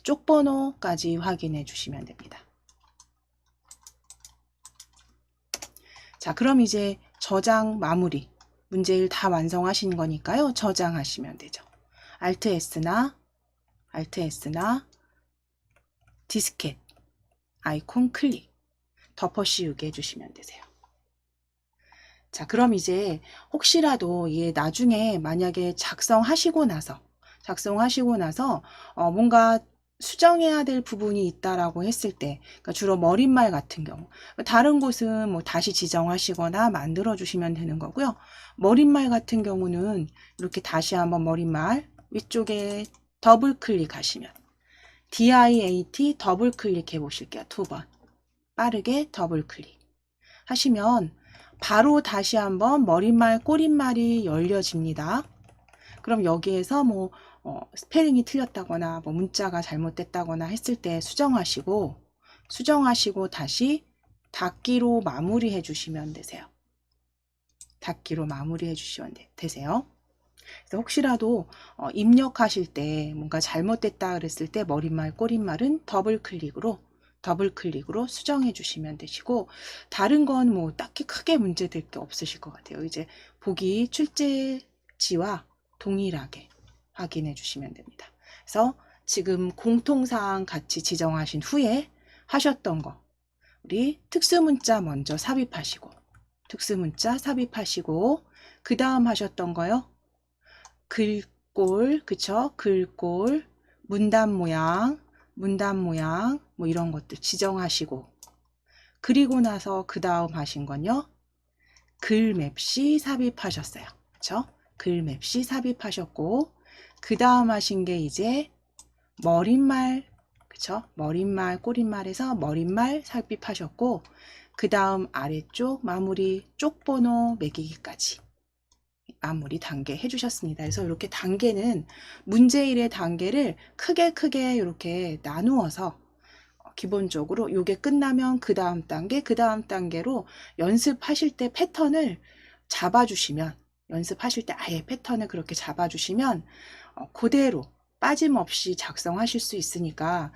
쪽 번호까지 확인해 주시면 됩니다. 자, 그럼 이제 저장 마무리. 문제일 다 완성하신 거니까요. 저장하시면 되죠. Alt S나 디스켓 아이콘 클릭 덮어 씌우게 해주시면 되세요. 자, 그럼 이제 혹시라도 나중에 만약에 작성하시고 나서 뭔가 수정해야 될 부분이 있다라고 했을 때, 그러니까 주로 머릿말 같은 경우, 다른 곳은 뭐 다시 지정하시거나 만들어 주시면 되는 거고요. 머릿말 같은 경우는 이렇게 다시 한번 머릿말 위쪽에 더블 클릭하시면 DIAT 더블 클릭해 보실게요. 2번 빠르게 더블 클릭 하시면 바로 다시 한번 머릿말 꼬릿말이 열려집니다. 그럼 여기에서 뭐 스페링이 틀렸다거나 뭐 문자가 잘못됐다거나 했을 때 수정하시고 다시 닫기로 마무리해 주시면 되세요. 닫기로 마무리해 주시면 되세요. 그래서 혹시라도 입력하실 때 뭔가 잘못됐다 그랬을 때 머릿말 꼬릿말은 더블 클릭으로 수정해 주시면 되시고, 다른 건 뭐 딱히 크게 문제될 게 없으실 것 같아요. 이제 보기 출제지와 동일하게 확인해 주시면 됩니다. 그래서 지금 공통사항 같이 지정하신 후에 하셨던 거, 우리 특수문자 먼저 삽입하시고, 그 다음 하셨던 거요. 글꼴, 그쵸? 글꼴, 문단 모양, 뭐 이런 것들 지정하시고, 그리고 나서 그 다음 하신 건요, 글맵시 삽입하셨어요. 그쵸? 글맵시 삽입하셨고, 그 다음 하신 게 이제 머릿말, 그쵸? 머릿말, 꼬릿말에서 머릿말 삽입하셨고, 그 다음 아래쪽 마무리 쪽번호 매기기까지 마무리 단계 해주셨습니다. 그래서 이렇게 단계는 문제1의 단계를 크게 이렇게 나누어서 기본적으로 요게 끝나면 그 다음 단계, 그 다음 단계로 연습하실 때 패턴을 잡아주시면, 연습하실 때 아예 패턴을 그렇게 잡아주시면 그대로 빠짐없이 작성하실 수 있으니까,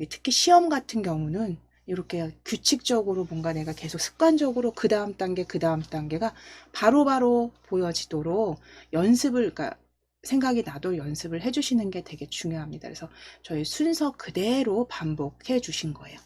특히 시험 같은 경우는 이렇게 규칙적으로 뭔가 내가 계속 습관적으로 그 다음 단계, 그 다음 단계가 바로바로 보여지도록 연습을, 그러니까 생각이 나도 연습을 해주시는 게 되게 중요합니다. 그래서 저희 순서 그대로 반복해 주신 거예요.